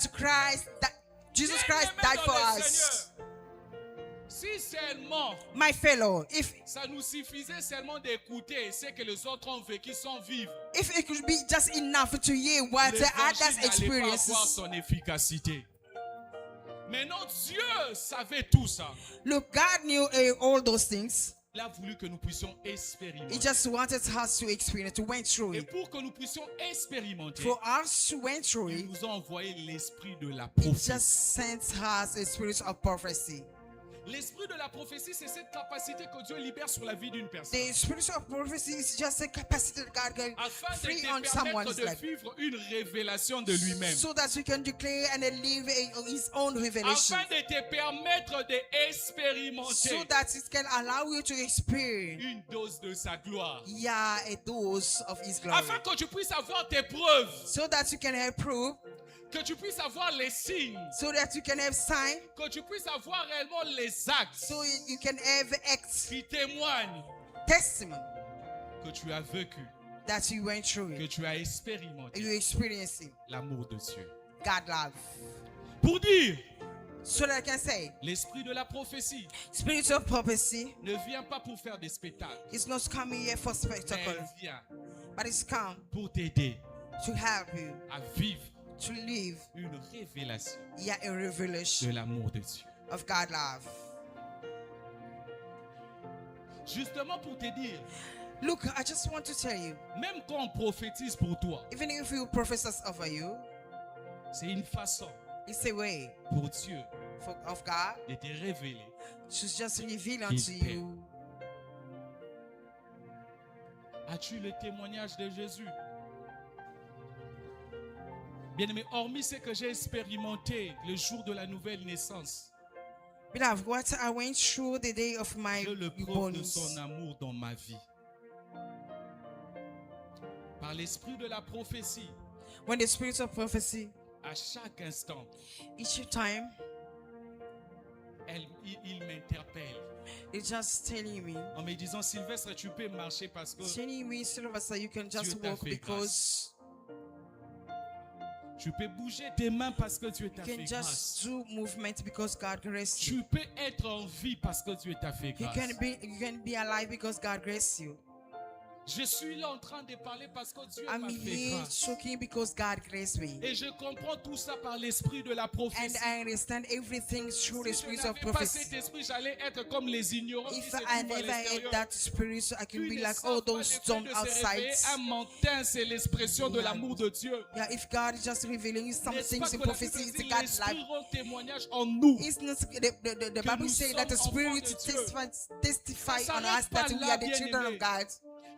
Jesus Christ Bien-aimés died dans for le us. Seigneur, si seulement My fellow, if ça nous suffisait seulement d'écouter ce que les autres ont vécu sans vivre, it could be just enough to hear what the others l'évangile n'allait pas avoir experiences. son efficacité. Maintenant, Dieu savait tout ça. Look, God knew all those things. Il a voulu que nous puissions He expérimenter. just wanted us to experience, to went through Et it. pour que nous puissions expérimenter, For us to went through il it, nous a envoyé l'esprit de la He prophétie. just sent us a spirit of prophecy. L'esprit de la prophétie, c'est cette capacité que Dieu libère sur la vie d'une personne. The spirit of prophecy is just a capacity that God can Afin de free te on permettre someone's de life, vivre une révélation de lui-même. so that you can declare and live His own revelation, Afin de te permettre d'expérimenter so that it can allow you to experience, une dose de sa gloire. yeah, a dose of His glory, Afin que tu puisses avoir tes preuves, so that you can have proof, que tu puisses avoir les signes, so that you can have sign, que tu puisses avoir réellement les actes so you can have acts, qui témoignent testimony que tu as vécu, that you went through que it, tu as expérimenté you experiencing l'amour de Dieu. God love. Pour dire, So that I can say, l'esprit de la prophétie spirit of prophecy ne vient pas pour faire des spectacles, is not coming here for mais spectacle, elle vient but it's come pour t'aider to help you à vivre to live, une révélation yeah, a revelation de l'amour de Dieu. of God love. Justement pour te dire, Look, I just want to tell you, même quand on prophétise pour toi, even if you prophesies over you, c'est une façon it's a way pour Dieu of God de te révéler. to just reveal His unto pain. you. As-tu le témoignage de Jésus? Bien-aimé, hormis ce que j'ai expérimenté le jour de la nouvelle naissance, Beloved, what I went through the day of my j'ai le preuve de born, son amour dans ma vie. Par l'esprit de la prophétie, when the spirit of prophecy, à chaque instant, each time, il m'interpelle it's just telling me, en me disant, Sylvestre, tu peux marcher parce que telling me, Sylvester, you can just Dieu t'a walk fait because tu peux bouger tes mains parce que Dieu t'a you fait can grâce. just do movement because God graced you. Tu peux être en vie parce que Dieu t'a fait You grâce. can be alive because God graced you. Je suis là en train de parler parce que Dieu I'm m'a fait here grâce. talking because God graced me. Et je comprends tout ça par l'esprit de la And prophétie. I understand everything through the Si je spirit of n'avais pas cet prophecy. esprit, j'allais être comme les ignorants qui If se I trouvent à never had l'extérieur. that spirit, so I can Qui be ne like savent all pas those le fait dumb de se outside. réveiller un matin, c'est l'expression de Yeah. l'amour de Dieu. Yeah, if God is just revealing some N'est-ce things pas in que la prophecy, Bible it's dit, God's l'esprit life. rend témoignage en nous. It's not the Que Bible nous says that the sommes spirit enfants de Dieu. testify Ça on s'arrête us that pas we là, are the children bien-aimés. of God.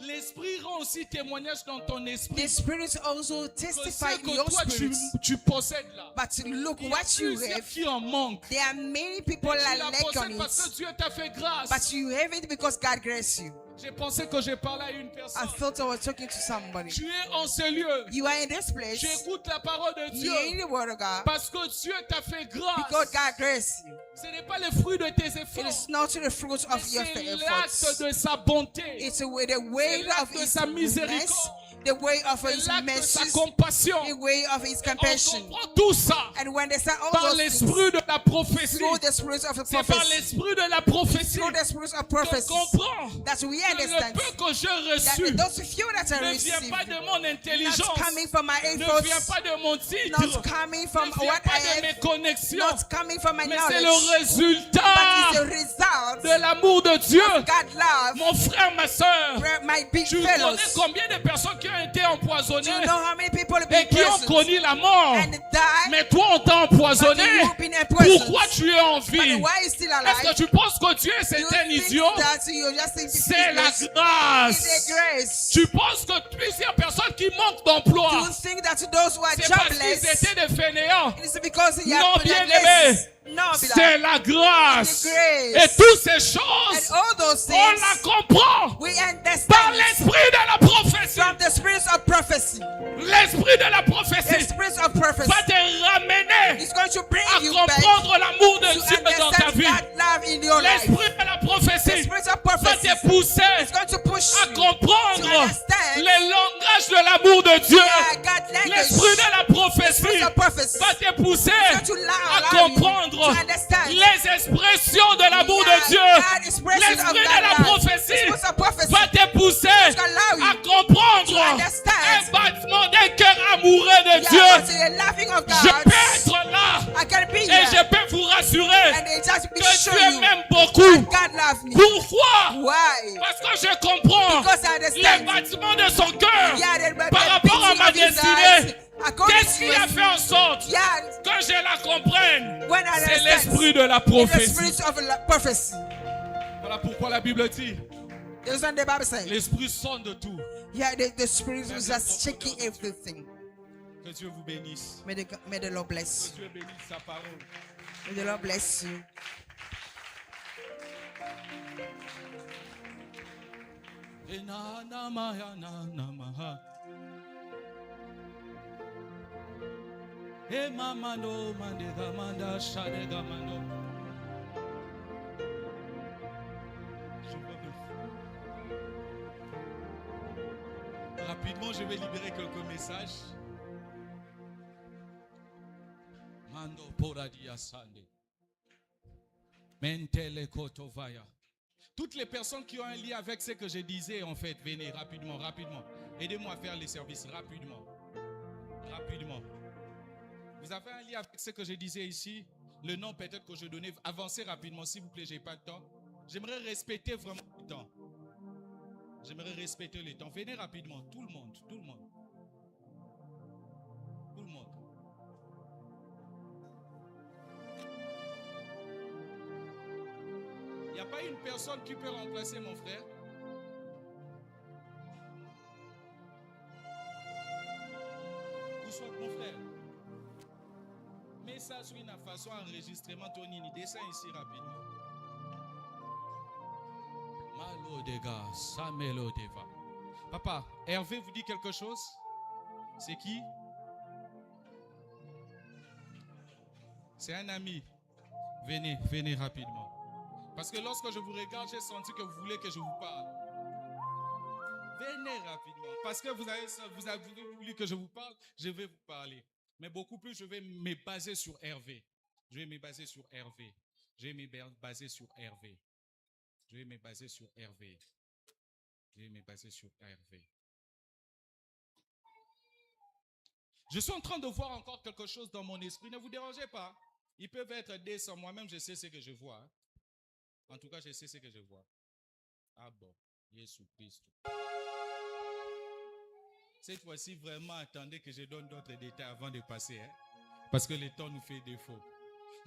l'esprit rend aussi témoignage dans ton esprit. The Spirit also Que testify ce in your que toi spirit. tu possèdes là. But look Il y a what you plusieurs have. qui en manquent. There are many people Tu that la lack on possèdes parce que it. Dieu t'a fait grâce. But you have it because God graced you. J'ai pensé que j'ai parlé à une I personne. thought I was talking to somebody. Tu es en ce lieu. You are in this place. Tu écoutes la parole de You hear Dieu. the word of God. Parce que Dieu t'a fait Because grâce. God graced you. Ce n'est pas le fruit de tes It efforts. is not the fruit Mais of your c'est efforts. l'acte de sa bonté. It's the way l'acte of de His sa goodness, miséricorde. the way of C'est His l'acte de sa mercy, compassion. the way of His On compassion. comprend tout ça And when they say all par those things, l'esprit de la prophétie. through the spirit of the C'est par prophecy, l'esprit de la prophétie through the spirit of qu'on prophecy, comprend that we que understand le peu que j'ai that reçu those few that I ne vient received, pas de mon intelligence, not coming from my ne vient efforts, pas de mon titre, not coming from ne vient what pas I de mes have, connexions, not coming from my mais c'est le knowledge, but résultat it's the result de l'amour de Dieu. God love. Mon frère, ma soeur, My big tu fellows. connais combien de personnes qui ont été empoisonnées Do you know how many people have et been qui ont poisoned connu la mort? and died? Mais toi, on t'a empoisonné. But you've been poisoned. Pourquoi tu es en But vie? why is still Est-ce que alive? tu penses que Dieu You c'est un think idiot? that you just think C'est la it's grâce. a grace. Tu penses que plusieurs personnes qui manquent d'emploi, Do you think that those who are c'est parce qu'ils jobless, étaient des fainéants? it is because they Non, are bien jobless? aimé. No, C'est beloved. la grâce. It's the grace. Et toutes ces And choses, all those on things, la comprend we par understand it l'esprit de la prophétie. from the spirit of prophecy. L'esprit de la The prophétie spirit of prophecy va te ramener is going to bring à you back comprendre l'amour de to Dieu dans ta understand vie. that love in your life. L'esprit de la The prophétie spirit of va prophecy te pousser is going to push à you comprendre to understand le langage de l'amour de Dieu. God language. L'esprit de la The prophétie spirit of prophecy va te pousser is going to à allow you comprendre to understand les expressions de l'amour de Dieu. God expression of L'esprit de God la love. The prophétie spirit of prophecy va te pousser allow à you comprendre to understand un battement d'un cœur amoureux de yeah, Dieu. but the laughing of Je God. peux être là I can be et here je peux vous rassurer and it just be que show Dieu you m'aime beaucoup. God love me. Pourquoi? Why? Parce que je comprends Because I les understand. battements de son cœur Yeah, par rapport à ma destinée. Qu'est-ce qui a fait fait en sorte Yeah, que je la comprenne? when I C'est understand l'esprit de la the prophétie. spirit of prophecy. Voilà pourquoi la Bible dit, That's what the Bible says. l'esprit sonde de tout. Yeah, the spirit is just checking everything. Que Dieu vous bénisse. May the Lord bless Que Dieu bénisse sa parole. you. May the Lord bless you. Rapidement, je vais libérer quelques messages. Mando poradia sande. Mentele kotovaya. Toutes les personnes qui ont un lien avec ce que je disais, en fait, venez rapidement, rapidement. Aidez-moi à faire les services rapidement. Rapidement. Vous avez un lien avec ce que je disais ici? Le nom peut-être que je donnais. Avancez rapidement, s'il vous plaît, je n'ai pas de temps. J'aimerais respecter vraiment le temps. J'aimerais respecter le temps. Venez rapidement, tout le monde, tout le monde. Tout le monde. Il n'y a pas une personne qui peut remplacer mon frère. Où soit mon frère? Mais ça, sur une façon enregistrement, Tony, dessin ici rapidement. Malo de gars, Samelo deva. Papa, Hervé vous dit quelque chose? C'est qui? C'est un ami. Venez, venez rapidement. Parce que lorsque je vous regarde, j'ai senti que vous voulez que je vous parle. Venez rapidement. Parce que vous avez voulu que je vous parle, je vais vous parler. Mais beaucoup plus, je vais me baser sur Hervé. Je vais me baser sur Hervé. Je vais me baser sur Hervé. Je vais me baser sur Hervé. Je vais me baser sur Hervé. Je suis en train de voir encore quelque chose dans mon esprit. Ne vous dérangez pas. Ils peuvent être des sans moi-même, je sais ce que je vois. En tout cas, je sais ce que je vois. Ah bon, Jésus Christ. Cette fois-ci, vraiment, attendez que je donne d'autres détails avant de passer. Hein? Parce que le temps nous fait défaut.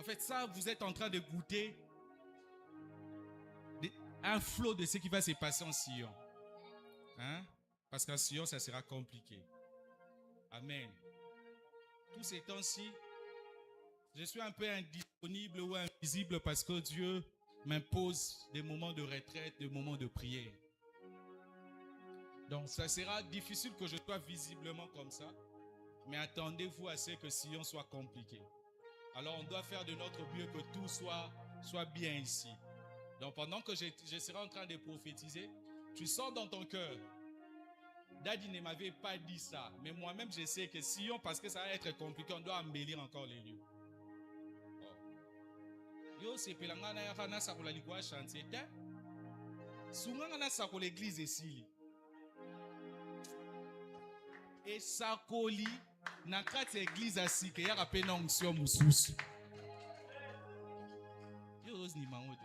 En fait, ça, vous êtes en train de goûter un flot de ce qui va se passer en Sion. Hein? Parce qu'à Sion, ça sera compliqué. Amen. Tous ces temps-ci, je suis un peu indisponible ou invisible parce que Dieu m'impose des moments de retraite, des moments de prière. Donc, ça sera difficile que je sois visiblement comme ça. Mais attendez-vous à ce que Sion soit compliqué. Alors, on doit faire de notre mieux que tout soit bien ici. Donc, pendant que je serai en train de prophétiser, tu sens dans ton cœur. Daddy ne m'avait pas dit ça. Mais moi-même, je sais que Sion, parce que ça va être compliqué, on doit embellir encore les lieux. Yo, c'est que l'angana ça pour la ligua chantier. Souvent, on a ça pour l'église ici. Et ça coli, na kati église assis, que y'a rappelé non onction moussous. Yo, ni mango.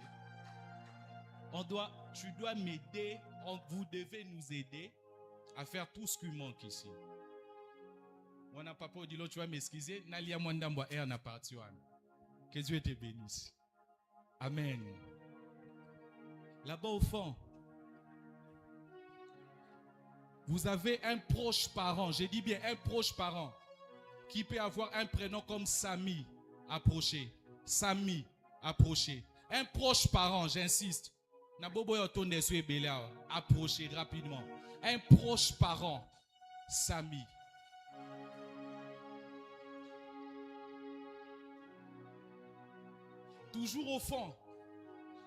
Tu dois m'aider, vous devez nous aider à faire tout ce qui manque ici. Mon papa dit l'autre, tu vas m'excuser, Nalia Mwandambo est en partie. Que Dieu te bénisse. Amen. Là-bas au fond, vous avez un proche parent, je dis bien un proche parent, qui peut avoir un prénom comme Samy, approché. Samy, approché. Un proche parent, j'insiste. Approchez rapidement. Un proche parent, Samy. Toujours au fond,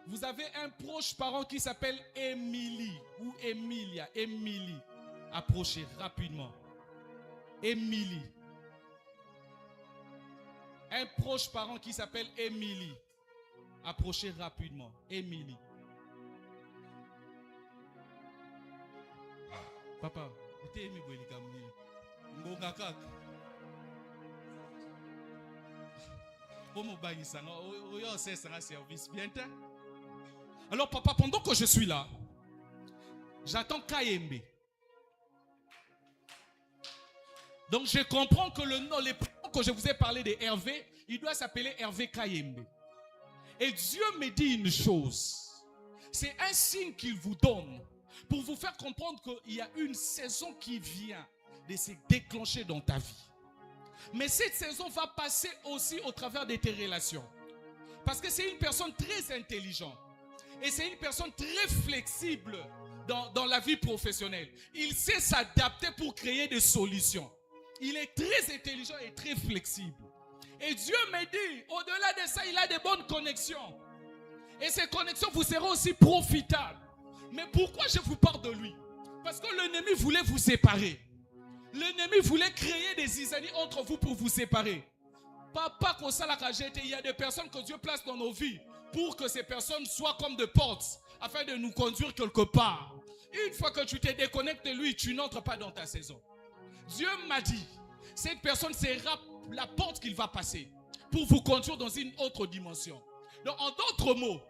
vous avez un proche parent qui s'appelle Émilie ou Emilia. Émilie. Approchez rapidement. Émilie. Un proche parent qui s'appelle Émilie. Approchez rapidement. Émilie. Papa, vous t'aimez alors papa, pendant que je suis là, j'attends Kayembe. Donc je comprends que le nom, les prénoms que je vous ai parlé de Hervé, il doit s'appeler Hervé Kayembe. Et Dieu me dit une chose. C'est un signe qu'il vous donne pour vous faire comprendre qu'il y a une saison qui vient de se déclencher dans ta vie. Mais cette saison va passer aussi au travers de tes relations. Parce que c'est une personne très intelligente. Et c'est une personne très flexible dans la vie professionnelle. Il sait s'adapter pour créer des solutions. Il est très intelligent et très flexible. Et Dieu me dit, au-delà de ça, il a des bonnes connexions. Et ces connexions vous seront aussi profitables. Mais pourquoi je vous parle de lui? Parce que l'ennemi voulait vous séparer. L'ennemi voulait créer des zizanies entre vous pour vous séparer. Papa, il y a des personnes que Dieu place dans nos vies pour que ces personnes soient comme des portes afin de nous conduire quelque part. Une fois que tu te déconnectes de lui, tu n'entres pas dans ta saison. Dieu m'a dit, cette personne sera la porte qu'il va passer pour vous conduire dans une autre dimension. Donc, en d'autres mots,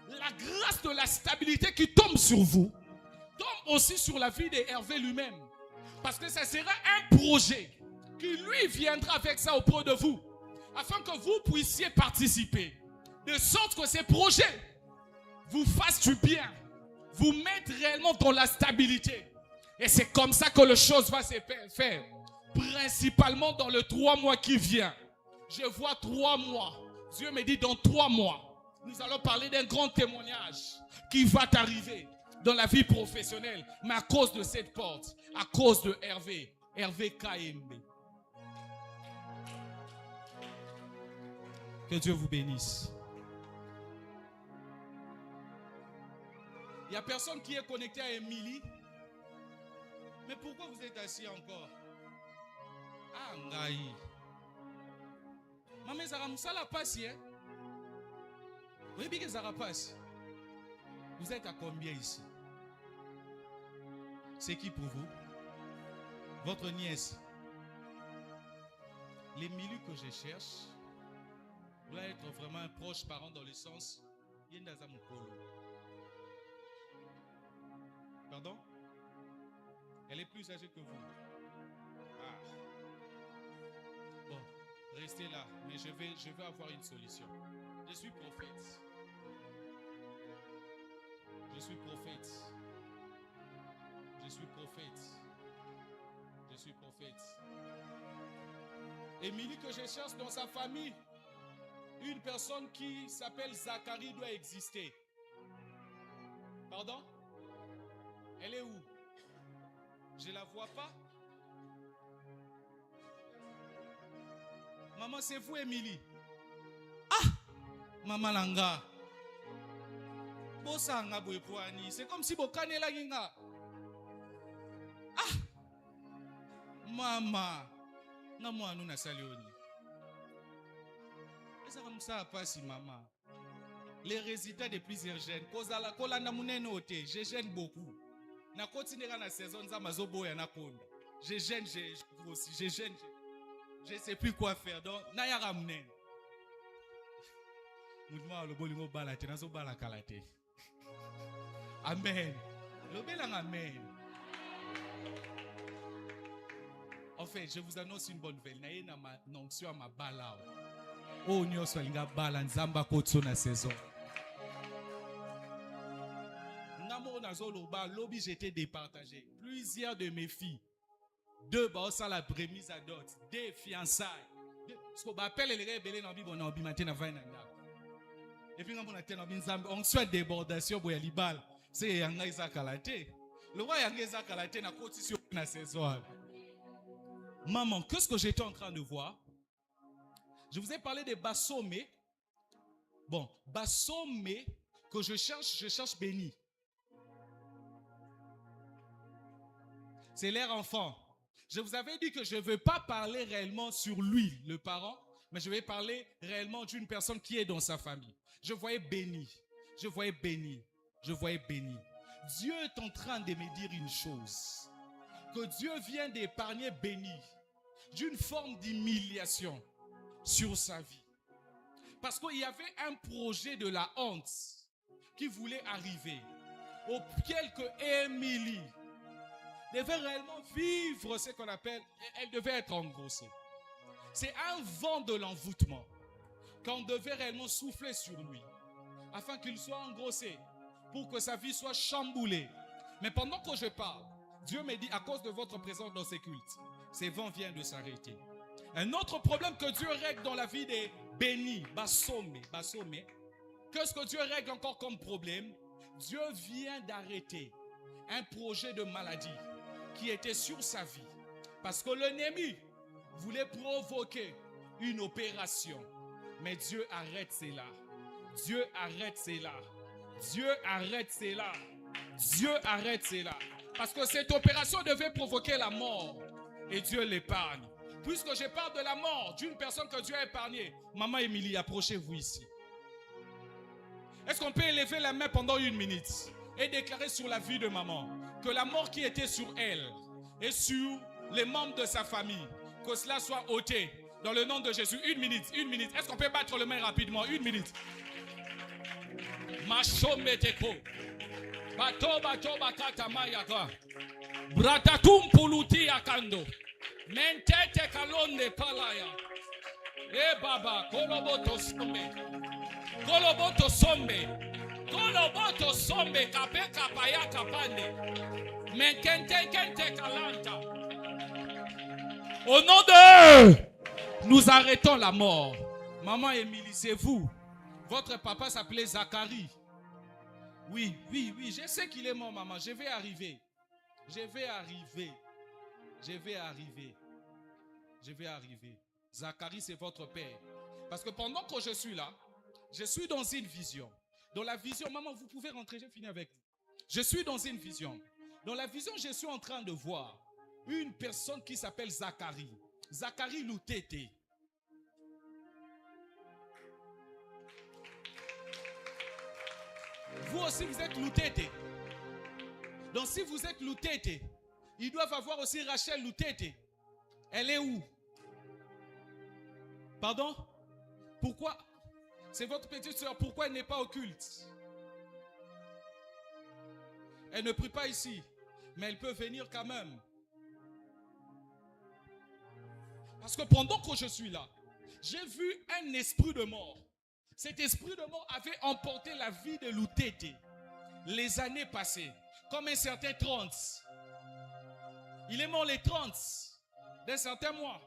la grâce de la stabilité qui tombe sur vous tombe aussi sur la vie d'Hervé lui-même. Parce que ça sera un projet qui lui viendra avec ça auprès de vous afin que vous puissiez participer. De sorte que ces projets vous fassent du bien, vous mettent réellement dans la stabilité. Et c'est comme ça que les choses vont se faire. Principalement dans les 3 mois qui viennent. Je vois 3 mois. Dieu me dit dans 3 mois, nous allons parler d'un grand témoignage qui va t'arriver dans la vie professionnelle. Mais à cause de cette porte, à cause de Hervé Kayembe. Que Dieu vous bénisse. Il n'y a personne qui est connecté à Émilie. Mais pourquoi vous êtes assis encore? Ah, ngaï. Maman, ça la passe, hein? Oui, bien que ça passe. Vous êtes à combien ici? C'est qui pour vous? Votre nièce. L'Émilie que je cherche doit être vraiment un proche parent dans le sens pardon? Elle est plus âgée que vous. Ah. Bon, restez là, mais je vais avoir une solution. Je suis prophète. Je suis prophète. Je Je suis prophète. Je suis prophète. Émilie que je cherche dans sa famille, une personne qui s'appelle Zacharie doit exister. Pardon? Elle est où? Je ne la vois pas. Maman, c'est vous, Émilie. Ah! Maman Langa. Bosanga boepouani. C'est comme si Bokane la ginga. Ah! Maman. Namo anu na salioni. Eza comme ça passe maman. Les résultats de plusieurs gènes. Kozala kola na munene ote. Je gêne beaucoup. Na continuera na saison za mazobo ya na konda. Je gêne, aussi. Je gêne. Je ne sais plus quoi faire. Donc, naya ramnen. Moudma le bolingo balate nazo balakalate. Amen. Le belang amen. En fait, je vous annonce une bonne nouvelle. Naye na ma nonction ma balao. Oh nyoso linga bala nzamba kotso na saison. Namo nazo loba lobby j'étais départagé. Plusieurs de mes filles. 2 ça la prémise à dot, des fiançailles. Ce qu'on appelle les rebelles dans Bible, on a bimaté na vaina. Et puis on a tenu on souhaite débordation pour y bal. C'est yanga Isaac Kalate. Le roi yanga Isaac Kalate na côté sur la saison. Maman, qu'est-ce que j'étais en train de voir? Je vous ai parlé des Bassomé. Bon, Bassomé que je cherche béni. C'est leur enfant. Je vous avais dit que je ne veux pas parler réellement sur lui, le parent, mais je vais parler réellement d'une personne qui est dans sa famille. Je voyais béni. Je voyais béni. Je voyais béni. Dieu est en train de me dire une chose. Que Dieu vient d'épargner béni d'une forme d'humiliation sur sa vie. Parce qu'il y avait un projet de la honte qui voulait arriver, auquel que Émilie devait réellement vivre ce qu'on appelle, elle devait être engrossée. C'est un vent de l'envoûtement qu'on devait réellement souffler sur lui, afin qu'il soit engrossé, pour que sa vie soit chamboulée. Mais pendant que je parle, Dieu me dit, à cause de votre présence dans ces cultes, ces vents viennent de s'arrêter. Un autre problème que Dieu règle dans la vie des bénis, Bassomé. Qu'est-ce que Dieu règle encore comme problème? Dieu vient d'arrêter un projet de maladie qui était sur sa vie. Parce que l'ennemi voulait provoquer une opération. Mais Dieu arrête cela. Dieu arrête cela. Dieu arrête cela. Dieu arrête cela. Parce que cette opération devait provoquer la mort. Et Dieu l'épargne. Puisque je parle de la mort d'une personne que Dieu a épargnée. Maman Émilie, approchez-vous ici. Est-ce qu'on peut élever la main pendant 1 minute et déclarer sur la vie de maman que la mort qui était sur elle et sur les membres de sa famille, que cela soit ôté dans le nom de Jésus? 1 minute, 1 minute. Est-ce qu'on peut battre le main rapidement? 1 minute. Machometeko. Bato bakata mayaka. Bratatum puluti akando. Mentete kalonde palaya. Eh baba, koloboto sombe. Koloboto sombe. Koloboto sombe kape kapaya kapande. Menkente kente kalanta. Au nom de, nous arrêtons la mort. Maman Émilie, c'est vous. Votre papa s'appelait Zacharie. Oui, je sais qu'il est mort, maman. Je vais arriver. Zacharie, c'est votre père. Parce que pendant que je suis là, je suis dans une vision. Dans la vision, maman, vous pouvez rentrer, j'ai fini avec vous. Je suis dans une vision. Dans la vision, je suis en train de voir une personne qui s'appelle Zacharie. Zacharie Loutete. Vous aussi, vous êtes Loutete. Donc, si vous êtes Loutete, ils doivent avoir aussi Rachel Loutete. Elle est où? Pardon? Pourquoi? C'est votre petite soeur. Pourquoi elle n'est pas au culte? Elle ne prie pas ici, mais elle peut venir quand même. Parce que pendant que je suis là, j'ai vu un esprit de mort. Cet esprit de mort avait emporté la vie de Loutete les années passées, comme un certain 30. Il est mort les 30 d'un certain mois.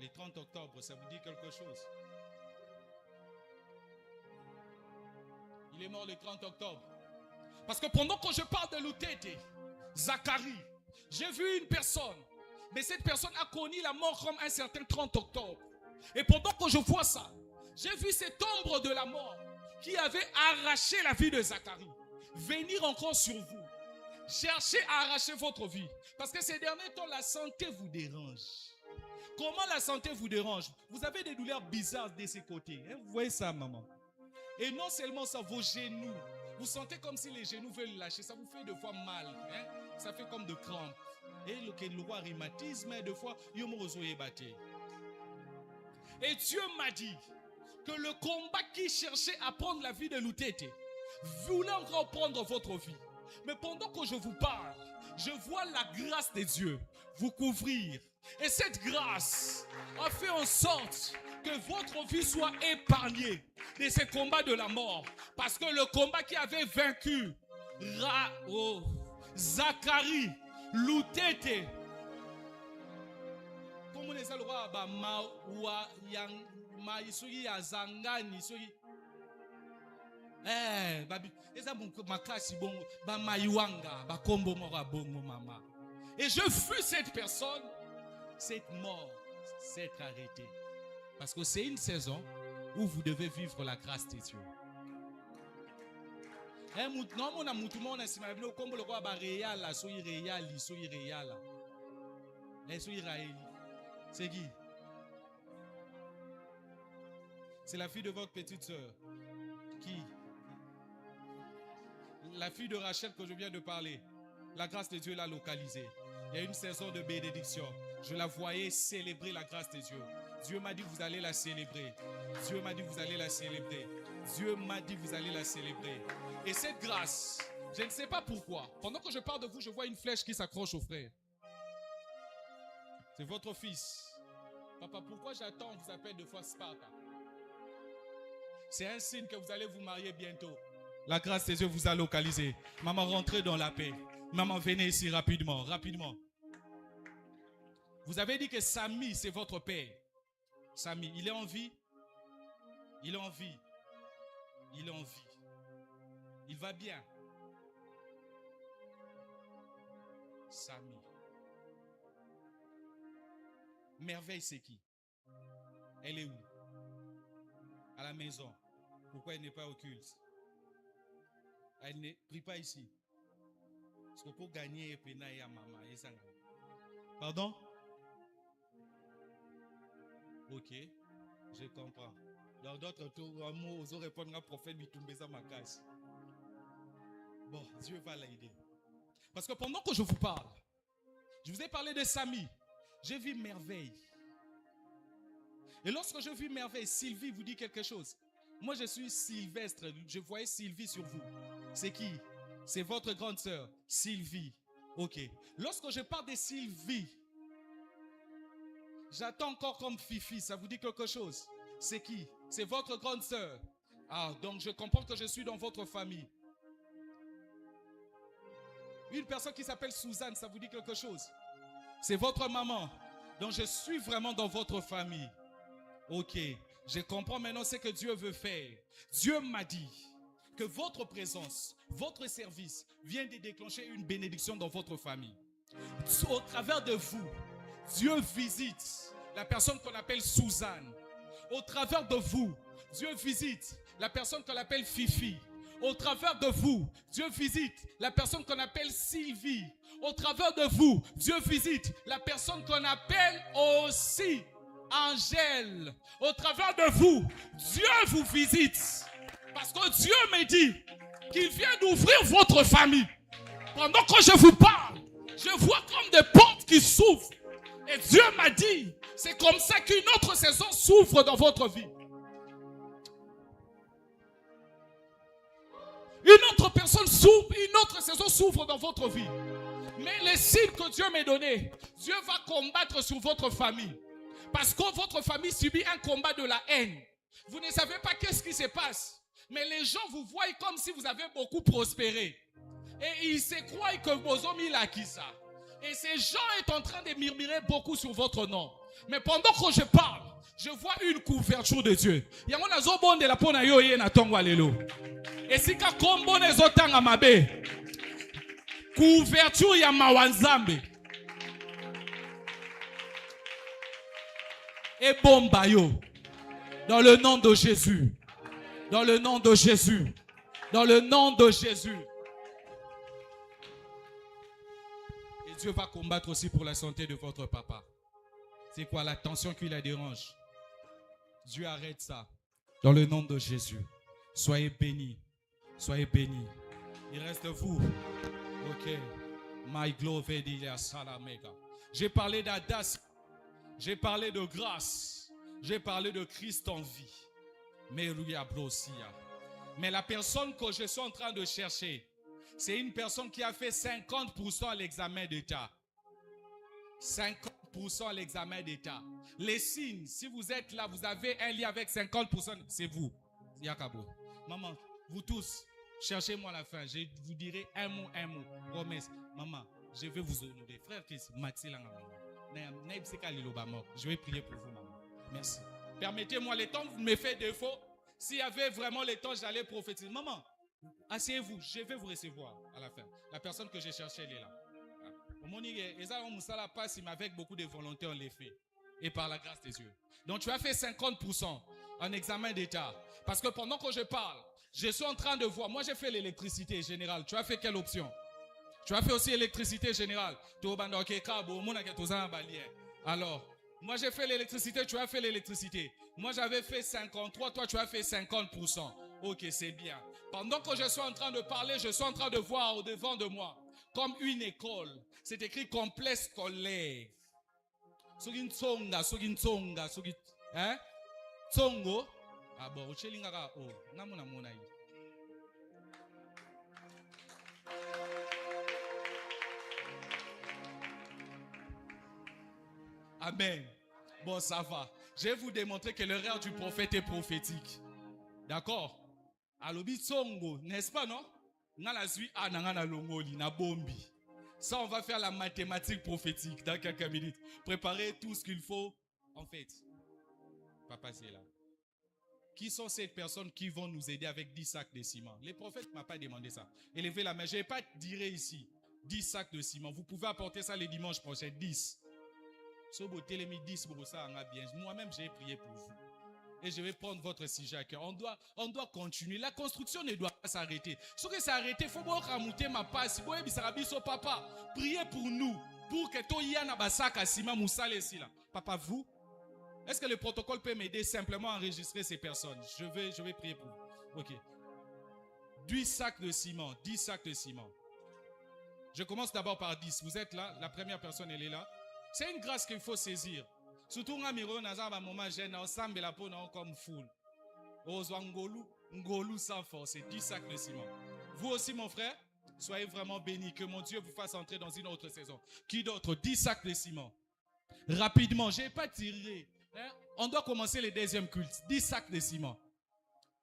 Les 30 octobre, ça vous dit quelque chose? Il est mort le 30 octobre. Parce que pendant que je parle de Lutete, Zacharie, j'ai vu une personne. Mais cette personne a connu la mort comme un certain 30 octobre. Et pendant que je vois ça, j'ai vu cette ombre de la mort qui avait arraché la vie de Zacharie venir encore sur vous. Cherchez à arracher votre vie. Parce que ces derniers temps, la santé vous dérange. Comment la santé vous dérange? Vous avez des douleurs bizarres de ces côtés. Hein? Vous voyez ça, maman? Et non seulement ça, vos genoux. Vous sentez comme si les genoux veulent lâcher. Ça vous fait de fois mal. Hein? Ça fait comme de crampes. Et le roi rhumatisme, de fois, et Dieu m'a dit que le combat qui cherchait à prendre la vie de Lutete voulait encore prendre votre vie. Mais pendant que je vous parle, je vois la grâce de Dieu vous couvrir. Et cette grâce a fait en sorte que votre vie soit épargnée de ces combats de la mort. Parce que le combat qui avait vaincu Zacharie, Lutete, comme les alrois, et je fus cette personne, cette mort s'est arrêtée. Parce que c'est une saison où vous devez vivre la grâce de Dieu. C'est qui? C'est la fille de votre petite soeur. Qui? La fille de Rachel que je viens de parler. La grâce de Dieu l'a localisée. Il y a une saison de bénédiction. Je la voyais célébrer la grâce de Dieu. Dieu m'a dit vous allez la célébrer. Dieu m'a dit vous allez la célébrer. Dieu m'a dit vous allez la célébrer. Et cette grâce, je ne sais pas pourquoi. Pendant que je parle de vous, je vois une flèche qui s'accroche au frère. C'est votre fils. Papa, pourquoi j'attends qu'on vous appelle deux fois Sparta? C'est un signe que vous allez vous marier bientôt. La grâce de Dieu vous a localisé. Maman, rentrez dans la paix. Maman, venez ici rapidement, rapidement. Vous avez dit que Samy, c'est votre père. Samy, il est en vie? Il est en vie. Il est en vie. Il va bien. Samy. Merveille, c'est qui? Elle est où? À la maison. Pourquoi elle n'est pas au culte? Elle ne prie pas ici. Parce que pour gagner, il y a maman. Pardon? Ok, je comprends. Dans d'autres tours, vous aurez répondu à prophète Bitumbeza Makas. Bon, Dieu va l'aider. Parce que pendant que je vous parle, je vous ai parlé de Samy. J'ai vu merveille. Et lorsque je vis merveille, Sylvie vous dit quelque chose. Moi, je suis Sylvestre. Je voyais Sylvie sur vous. C'est qui? C'est votre grande sœur, Sylvie. Ok. Lorsque je parle de Sylvie, j'attends encore comme Fifi. Ça vous dit quelque chose? C'est qui? C'est votre grande sœur. Ah, donc je comprends que je suis dans votre famille. Une personne qui s'appelle Suzanne, ça vous dit quelque chose? C'est votre maman. Donc je suis vraiment dans votre famille. Ok, je comprends maintenant ce que Dieu veut faire. Dieu m'a dit que votre présence, votre service vient de déclencher une bénédiction dans votre famille. Au travers de vous, Dieu visite la personne qu'on appelle Suzanne. Au travers de vous, Dieu visite la personne qu'on appelle Fifi. Au travers de vous, Dieu visite la personne qu'on appelle Sylvie. Au travers de vous, Dieu visite la personne qu'on appelle aussi Angèle. Au travers de vous, Dieu vous visite. Parce que Dieu me dit qu'il vient d'ouvrir votre famille. Pendant que je vous parle, je vois comme des portes qui s'ouvrent. Et Dieu m'a dit, c'est comme ça qu'une autre saison s'ouvre dans votre vie. Une autre personne s'ouvre, une autre saison s'ouvre dans votre vie. Mais les signes que Dieu m'a donné, Dieu va combattre sur votre famille. Parce que votre famille subit un combat de la haine. Vous ne savez pas qu'est-ce qui se passe. Mais les gens vous voient comme si vous avez beaucoup prospéré. Et ils se croient que vous avez mis la kissa. Et ces gens sont en train de murmurer beaucoup sur votre nom. Mais pendant que je parle, je vois une couverture de Dieu. Et si ka kombo nezotanga mabe, couverture ya mawanzambe. Et bombayo. Dans le nom de Jésus. Dans le nom de Jésus. Dans le nom de Jésus. Et Dieu va combattre aussi pour la santé de votre papa. C'est quoi la tension qui la dérange? Dieu arrête ça. Dans le nom de Jésus. Soyez bénis. Soyez bénis. Il reste vous. Ok. My glory dia salamega. J'ai parlé d'audace. J'ai parlé de grâce. J'ai parlé de Christ en vie. Mais la personne que je suis en train de chercher, c'est une personne qui a fait 50% à l'examen d'État. 50% à l'examen d'État. Les signes, si vous êtes là, vous avez un lien avec 50%, c'est vous. Yakabo. Maman, vous tous, cherchez-moi à la fin. Je vous dirai un mot. Promesse. Maman, je vais vous honorer. Frère Christ, je vais prier pour vous, maman. Merci. Permettez-moi, le temps me fait défaut. S'il y avait vraiment le temps, j'allais prophétiser. Maman, asseyez-vous, je vais vous recevoir à la fin. La personne que j'ai cherchée, elle est là. Avec beaucoup de volonté, on les fait. Et par la grâce des dieux. Donc tu as fait 50% en examen d'État. Parce que pendant que je parle, je suis en train de voir. Moi, j'ai fait l'électricité générale. Tu as fait quelle option? Tu as fait aussi l'électricité générale. Alors, moi j'ai fait l'électricité, tu as fait l'électricité. Moi j'avais fait 53, toi tu as fait 50%. Ok, c'est bien. Pendant que je suis en train de parler, je suis en train de voir au devant de moi, comme une école. C'est écrit complexe scolaire. Hein? Tsongo. Ah bon, Amen. Bon, ça va. Je vais vous démontrer que l'erreur du prophète est prophétique. D'accord? Alobi tsongo, n'est-ce pas, non? Ça, on va faire la mathématique prophétique dans quelques minutes. Préparez tout ce qu'il faut. En fait, papa, c'est là. Qui sont ces personnes qui vont nous aider avec 10 sacs de ciment? Les prophètes ne m'ont pas demandé ça. Élevez la main. Je ne vais pas dire ici 10 sacs de ciment. Vous pouvez apporter ça les dimanches prochains. 10. Moi-même, j'ai prié pour vous. Et je vais prendre votre sujet à cœur. On doit continuer. La construction ne doit pas s'arrêter. Ce que ça arrêté, il faut rajouter ma passe. Papa, priez pour nous. Pour que tout y ait Papa, vous, est-ce que le protocole peut m'aider simplement à enregistrer ces personnes? Je vais prier pour vous. Ok. 10 sacs de ciment. 10 sacs de ciment. Je commence d'abord par 10. Vous êtes là? La première personne, elle est là. C'est une grâce qu'il faut saisir. Surtout quand on a un moment jeune, ensemble la peau comme foule. Ngolu sans force, c'est 10 sacs de ciment. Vous aussi, mon frère, soyez vraiment bénis. Que mon Dieu vous fasse entrer dans une autre saison. Qui d'autre? 10 sacs de ciment. Rapidement, je n'ai pas tiré. Hein? On doit commencer le deuxième culte. 10 sacs de ciment.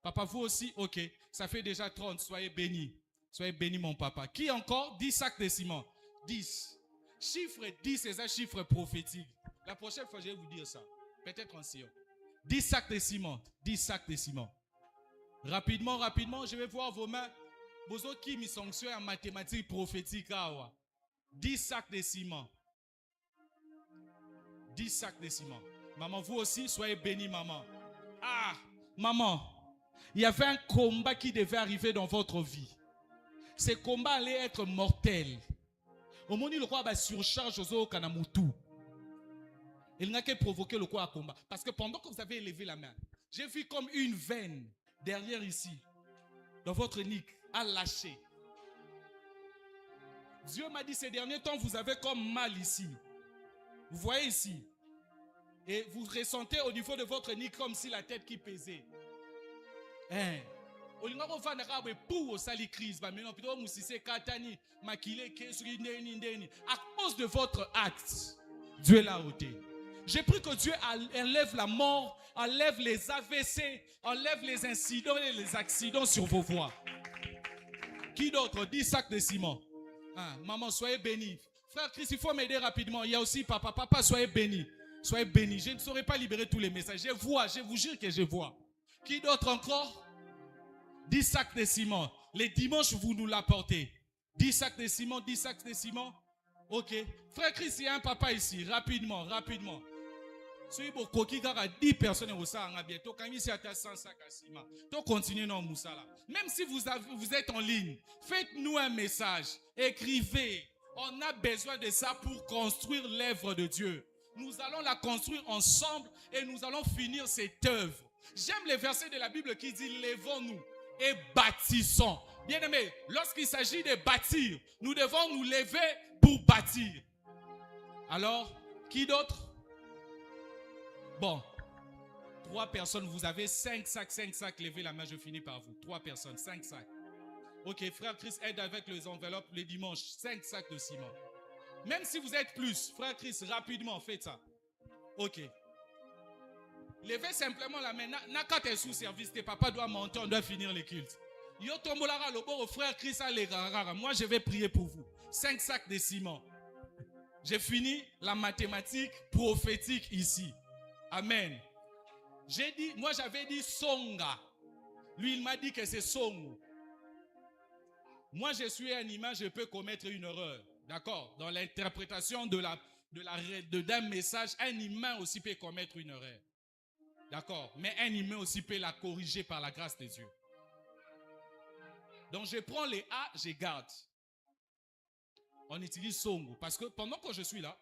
Papa, vous aussi? Ok. Ça fait déjà 30. Soyez bénis. Soyez bénis, mon papa. Qui encore? 10 sacs de ciment. 10. Chiffre 10, c'est un chiffre prophétique. La prochaine fois, je vais vous dire ça. Peut-être en Sion. 10 sacs de ciment. 10 sacs de ciment. Rapidement, je vais voir vos mains. Vous autres qui me sanctionnent en mathématiques prophétiques. 10 sacs de ciment. 10 sacs de ciment. Maman, vous aussi, soyez bénis, maman. Ah, maman, il y avait un combat qui devait arriver dans votre vie. Ce combat allait être mortel. Au moment où le roi va surcharge au Kanamutu. Il n'a qu'à provoquer le quoi à combat. Parce que pendant que vous avez élevé la main, j'ai vu comme une veine derrière ici, dans votre nique, à lâcher. Dieu m'a dit ces derniers temps, vous avez comme mal ici. Vous voyez ici. Et vous ressentez au niveau de votre nique comme si la tête qui pesait. Hein? À cause de votre acte, Dieu l'a ôté. J'ai pris que Dieu enlève la mort, enlève les AVC, enlève les incidents et les accidents sur vos voies. Qui d'autre? 10 sacs de ciment. Ah, maman, soyez bénis. Frère Christ, il faut m'aider rapidement. Il y a aussi papa. Papa, soyez bénis. Soyez bénis. Je ne saurais pas libérer tous les messages. Je vois, je vous jure que je vois. Qui d'autre encore? 10 sacs de ciment. Les dimanches, vous nous l'apportez. 10 sacs de ciment, 10 sacs de ciment. Ok. Frère Christ, il y a un papa ici. Rapidement, rapidement. Si vous avez 10 personnes au Sahara, bientôt, quand il y a 100 sacs à ciment, tu continuez dans Moussala. Même si vous êtes en ligne, faites-nous un message. Écrivez. On a besoin de ça pour construire l'œuvre de Dieu. Nous allons la construire ensemble et nous allons finir cette œuvre. J'aime les versets de la Bible qui dit lèvons-nous et bâtissons. Bien-aimés, lorsqu'il s'agit de bâtir, nous devons nous lever pour bâtir. Alors, qui d'autre? Bon, 3 personnes, vous avez 5 sacs, levez la main, je finis par vous. 3 personnes, 5 sacs. Ok, frère Christ aide avec les enveloppes les dimanches, 5 sacs de ciment. Même si vous êtes plus, frère Christ, rapidement, faites ça. Ok. Levez simplement la main. Quand tu es sous service, tes papas doivent monter, on doit finir les cultes. Yo tombolara le bon frère Christ a les rara. Moi, je vais prier pour vous. 5 sacs de ciment. J'ai fini la mathématique prophétique ici. Amen. Moi, j'avais dit Songa. Lui, il m'a dit que c'est Songo. Moi, je suis un humain, je peux commettre une erreur. D'accord? Dans l'interprétation d'un message, un humain aussi peut commettre une erreur. D'accord? Mais un humain aussi peut la corriger par la grâce de Dieu. Donc, je prends les A, je garde. On utilise Songo. Parce que pendant que je suis là,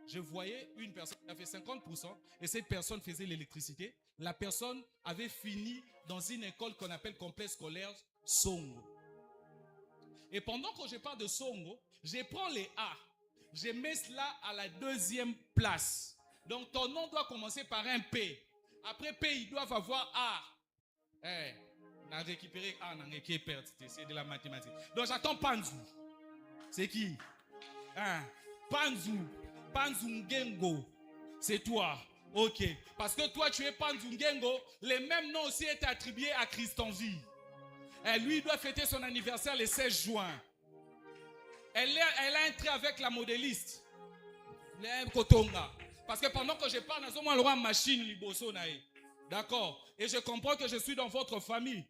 je voyais une personne qui a fait 50% et cette personne faisait l'électricité. La personne avait fini dans une école qu'on appelle complexe scolaire Songo. Et pendant que je parle de Songo, je prends les A. Je mets cela à la 2e place. Donc ton nom doit commencer par un P. Après P, ils doivent avoir A. On a récupéré A, on a récupéré P. C'est de la mathématique. Donc j'attends Panzou. C'est qui? Panzou. Panzou Ngengo. C'est toi. Ok. Parce que toi, tu es Panzou Ngengo. Les mêmes noms aussi étaient attribués à Christ-en-Vie. Et lui, il doit fêter son anniversaire le 16 juin. Elle a entré avec la modéliste. Parce que pendant que je parle, nous avons une machine liboso. D'accord. Et je comprends que je suis dans votre famille.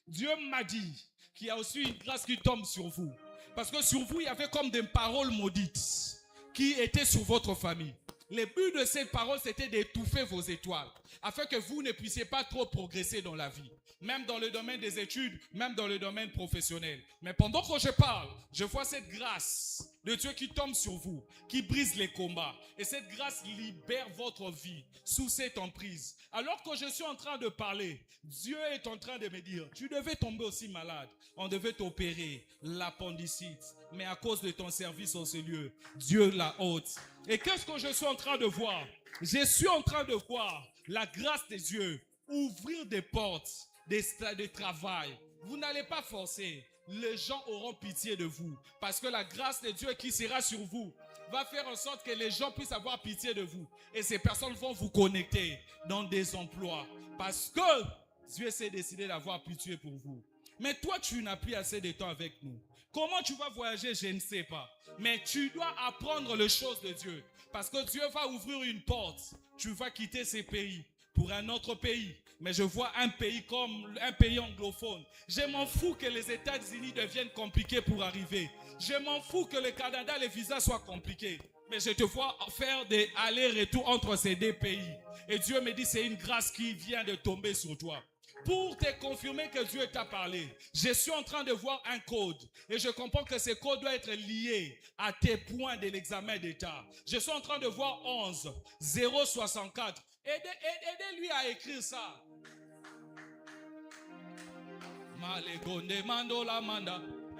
Dieu m'a dit qu'il y a aussi une grâce qui tombe sur vous. Parce que sur vous, il y avait comme des paroles maudites qui étaient sur votre famille. Le but de ces paroles, c'était d'étouffer vos étoiles, afin que vous ne puissiez pas trop progresser dans la vie, même dans le domaine des études, même dans le domaine professionnel. Mais pendant que je parle, je vois cette grâce de Dieu qui tombe sur vous, qui brise les combats. Et cette grâce libère votre vie sous cette emprise. Alors que je suis en train de parler, Dieu est en train de me dire, tu devais tomber aussi malade. On devait t'opérer l'appendicite. Mais à cause de ton service en ce lieu, Dieu l'a ôte. Et qu'est-ce que je suis en train de voir? Je suis en train de voir la grâce de Dieu ouvrir des portes de travail. Vous n'allez pas forcer. Les gens auront pitié de vous. Parce que la grâce de Dieu qui sera sur vous va faire en sorte que les gens puissent avoir pitié de vous. Et ces personnes vont vous connecter dans des emplois. Parce que Dieu s'est décidé d'avoir pitié pour vous. Mais toi, tu n'as plus assez de temps avec nous. Comment tu vas voyager, je ne sais pas. Mais tu dois apprendre les choses de Dieu. Parce que Dieu va ouvrir une porte. Tu vas quitter ces pays pour un autre pays. Mais je vois un pays comme un pays anglophone. Je m'en fous que les États-Unis deviennent compliqués pour arriver. Je m'en fous que le Canada, les visas soient compliqués. Mais je te vois faire des allers-retours entre ces deux pays. Et Dieu me dit, c'est une grâce qui vient de tomber sur toi. Pour te confirmer que Dieu t'a parlé, je suis en train de voir un code. Et je comprends que ce code doit être lié à tes points de l'examen d'État. Je suis en train de voir 11 064. Aidez-lui à écrire ça.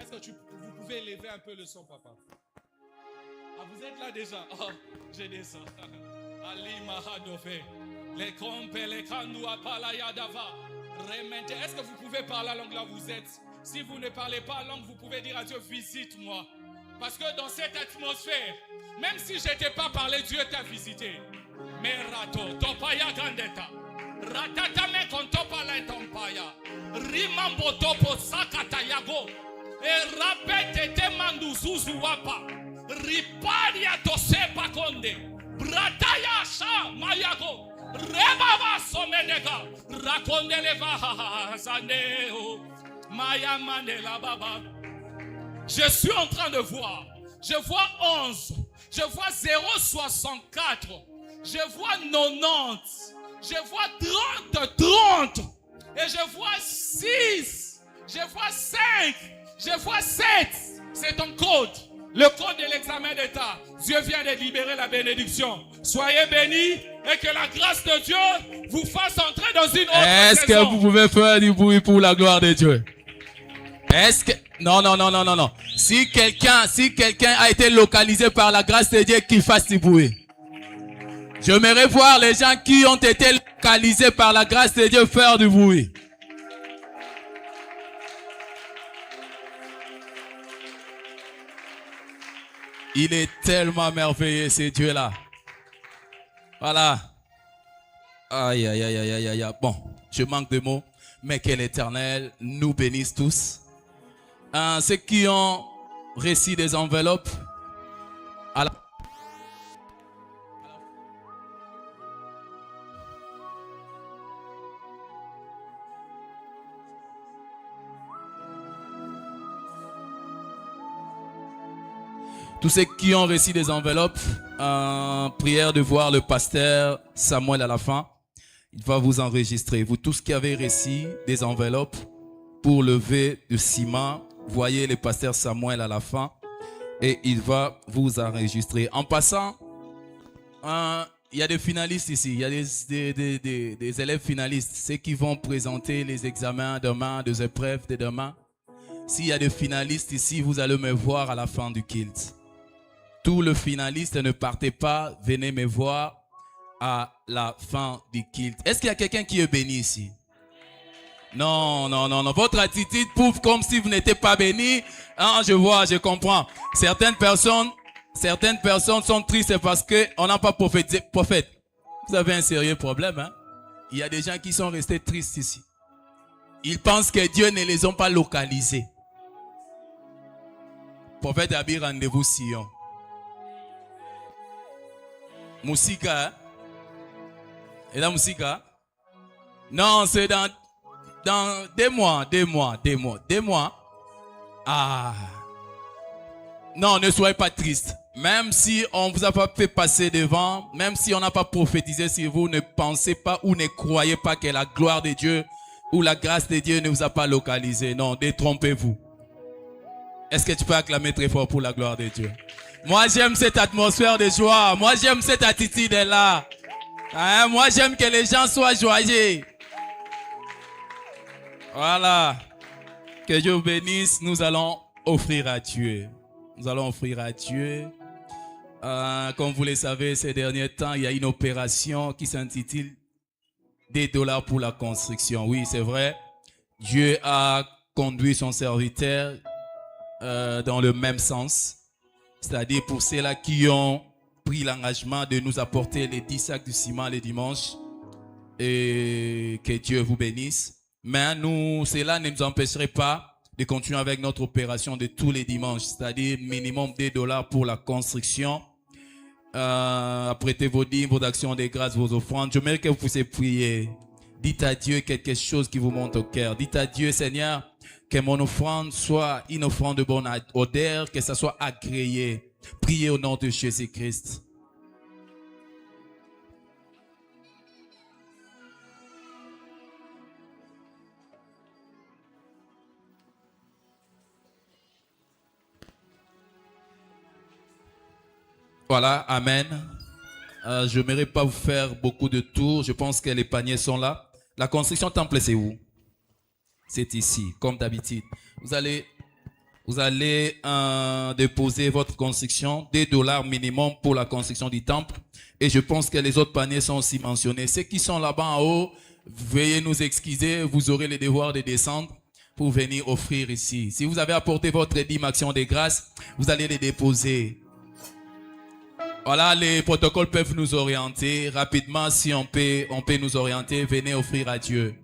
Est-ce que vous pouvez élever un peu le son, papa? Ah, vous êtes là déjà? Oh, j'ai des ça. Ali Mahadove. Les compes, les kanoua palayadava. Est-ce que vous pouvez parler la langue là où vous êtes? Si vous ne parlez pas la langue, vous pouvez dire à Dieu, visite-moi. Parce que dans cette atmosphère, même si je n'étais pas parlé, Dieu t'a visité. Merato, topaya gandeta. Ratatame kontopa lentompaya. Rimambo topo sakata yago. E rapete te manduzuzu wapa. Riparia tosepa konde. Brataya sha mayago. Rebaba somenega. Rakonde leva zaneo. Maya manela baba. Je suis en train de voir. Je vois 11. Je vois 0,64. Je vois 90. Je vois 30. Et je vois 6. Je vois 5. Je vois 7. C'est ton code. Le code de l'examen d'État. Dieu vient de libérer la bénédiction. Soyez bénis et que la grâce de Dieu vous fasse entrer dans une autre saison. Est-ce que vous pouvez faire du bruit pour la gloire de Dieu? Est-ce que... Non. Si quelqu'un a été localisé par la grâce de Dieu, qu'il fasse du bruit. J'aimerais voir les gens qui ont été localisés par la grâce de Dieu faire du bruit. Il est tellement merveilleux, ce Dieu-là. Voilà. Aïe. Bon, je manque de mots, mais que l'Éternel nous bénisse tous. Ceux qui ont reçu des enveloppes, à la... Tous ceux qui ont reçu des enveloppes, prière de voir le pasteur Samuel à la fin. Il va vous enregistrer. Vous tous qui avez reçu des enveloppes pour lever du ciment, voyez le pasteur Samuel à la fin et il va vous enregistrer. En passant, il y a des finalistes ici. Il y a des élèves finalistes. Ceux qui vont présenter les examens demain, des épreuves de demain. S'il y a des finalistes ici, vous allez me voir à la fin du kilt. Tous les finalistes, ne partez pas, venez me voir à la fin du kilt. Est-ce qu'il y a quelqu'un qui est béni ici? Non. Votre attitude prouve comme si vous n'étiez pas béni. Ah, je vois, je comprends. Certaines personnes sont tristes parce qu'on n'a pas prophétisé. Prophète, vous avez un sérieux problème. Hein? Il y a des gens qui sont restés tristes ici. Ils pensent que Dieu ne les a pas localisés. Prophète Abi, rendez-vous Sion. Moussika. Et la Moussika? Non, c'est dans 2 mois. Ah. Non, ne soyez pas triste. Même si on ne vous a pas fait passer devant, même si on n'a pas prophétisé sur vous, ne pensez pas ou ne croyez pas que la gloire de Dieu ou la grâce de Dieu ne vous a pas localisé. Non, détrompez-vous. Est-ce que tu peux acclamer très fort pour la gloire de Dieu? Moi, j'aime cette atmosphère de joie. Moi, j'aime cette attitude-là. Hein? Moi, j'aime que les gens soient joyeux. Voilà. Que Dieu vous bénisse. Nous allons offrir à Dieu. Comme vous le savez, ces derniers temps, il y a une opération qui s'intitule des dollars pour la construction. Oui, c'est vrai. Dieu a conduit son serviteur dans le même sens. C'est-à-dire pour ceux-là qui ont pris l'engagement de nous apporter les 10 sacs de ciment les dimanches. Et que Dieu vous bénisse. Mais cela ne nous empêcherait pas de continuer avec notre opération de tous les dimanches. C'est-à-dire minimum $2 pour la construction. Apprêtez vos dîmes, vos actions de grâce, vos offrandes. J'aimerais que vous puissiez prier. Dites à Dieu quelque chose qui vous monte au cœur. Dites à Dieu, Seigneur, que mon offrande soit une offrande de bonne odeur, que ça soit agréé. Priez au nom de Jésus-Christ. Voilà, amen. Je n'aimerais pas vous faire beaucoup de tours. Je pense que les paniers sont là. La construction temple, c'est où? C'est ici, comme d'habitude. Vous allez déposer votre construction, $2 minimum pour la construction du temple. Et je pense que les autres paniers sont aussi mentionnés. Ceux qui sont là-bas en haut, veuillez nous excuser. Vous aurez le devoir de descendre pour venir offrir ici. Si vous avez apporté votre dîme action de grâce, vous allez les déposer. Voilà, les protocoles peuvent nous orienter rapidement. Si on peut nous orienter. Venez offrir à Dieu.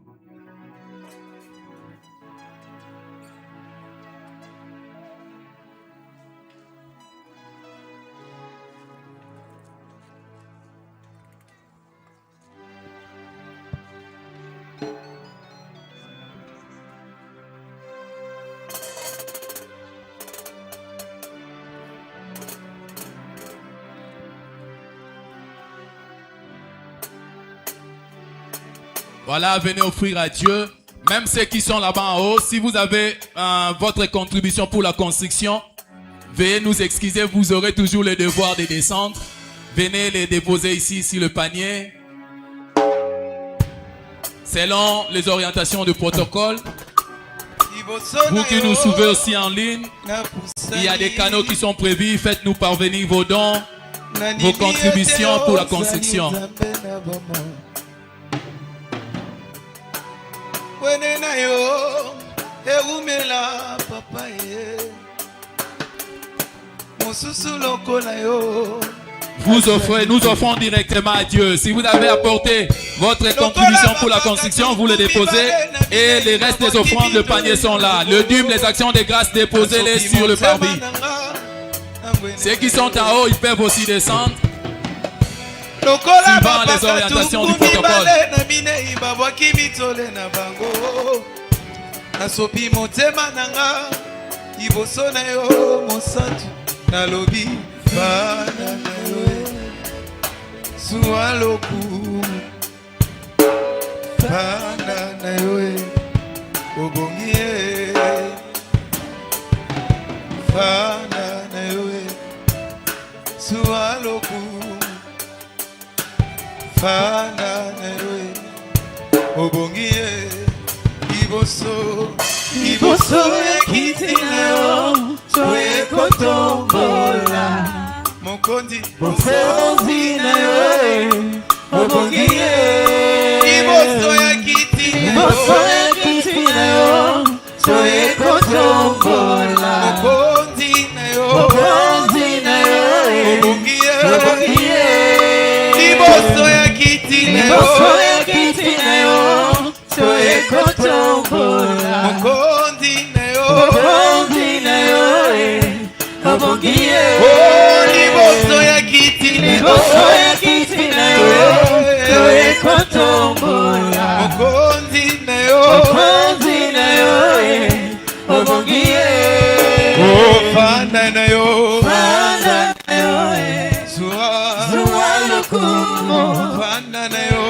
Voilà, venez offrir à Dieu. Même ceux qui sont là-bas en haut, si vous avez votre contribution pour la construction, veuillez nous excuser, vous aurez toujours le devoir de descendre. Venez les déposer ici sur le panier. Selon les orientations du protocole. Vous qui nous suivez aussi en ligne, il y a des canaux qui sont prévus. Faites-nous parvenir vos dons, vos contributions pour la construction. Nous offrons directement à Dieu. Si vous avez apporté votre contribution pour la construction, vous le déposez. Et les restes des offrandes, le panier sont là. Le dîme, les actions de grâce, déposez-les sur le parvis. Ceux qui sont en haut, ils peuvent aussi descendre. Suivant les orientations du protocole. Iboso ekitinayo toekotombola mokondi nayo obongie iboso ekitinayo toekotombola mokondi nayo obongie iboso ekitinayo toekotombola mokondi nayo obongie liboso ya kiti nayo toekotombola mokondi nayo obongie fanda nayo zuwa lokumo fanda nayo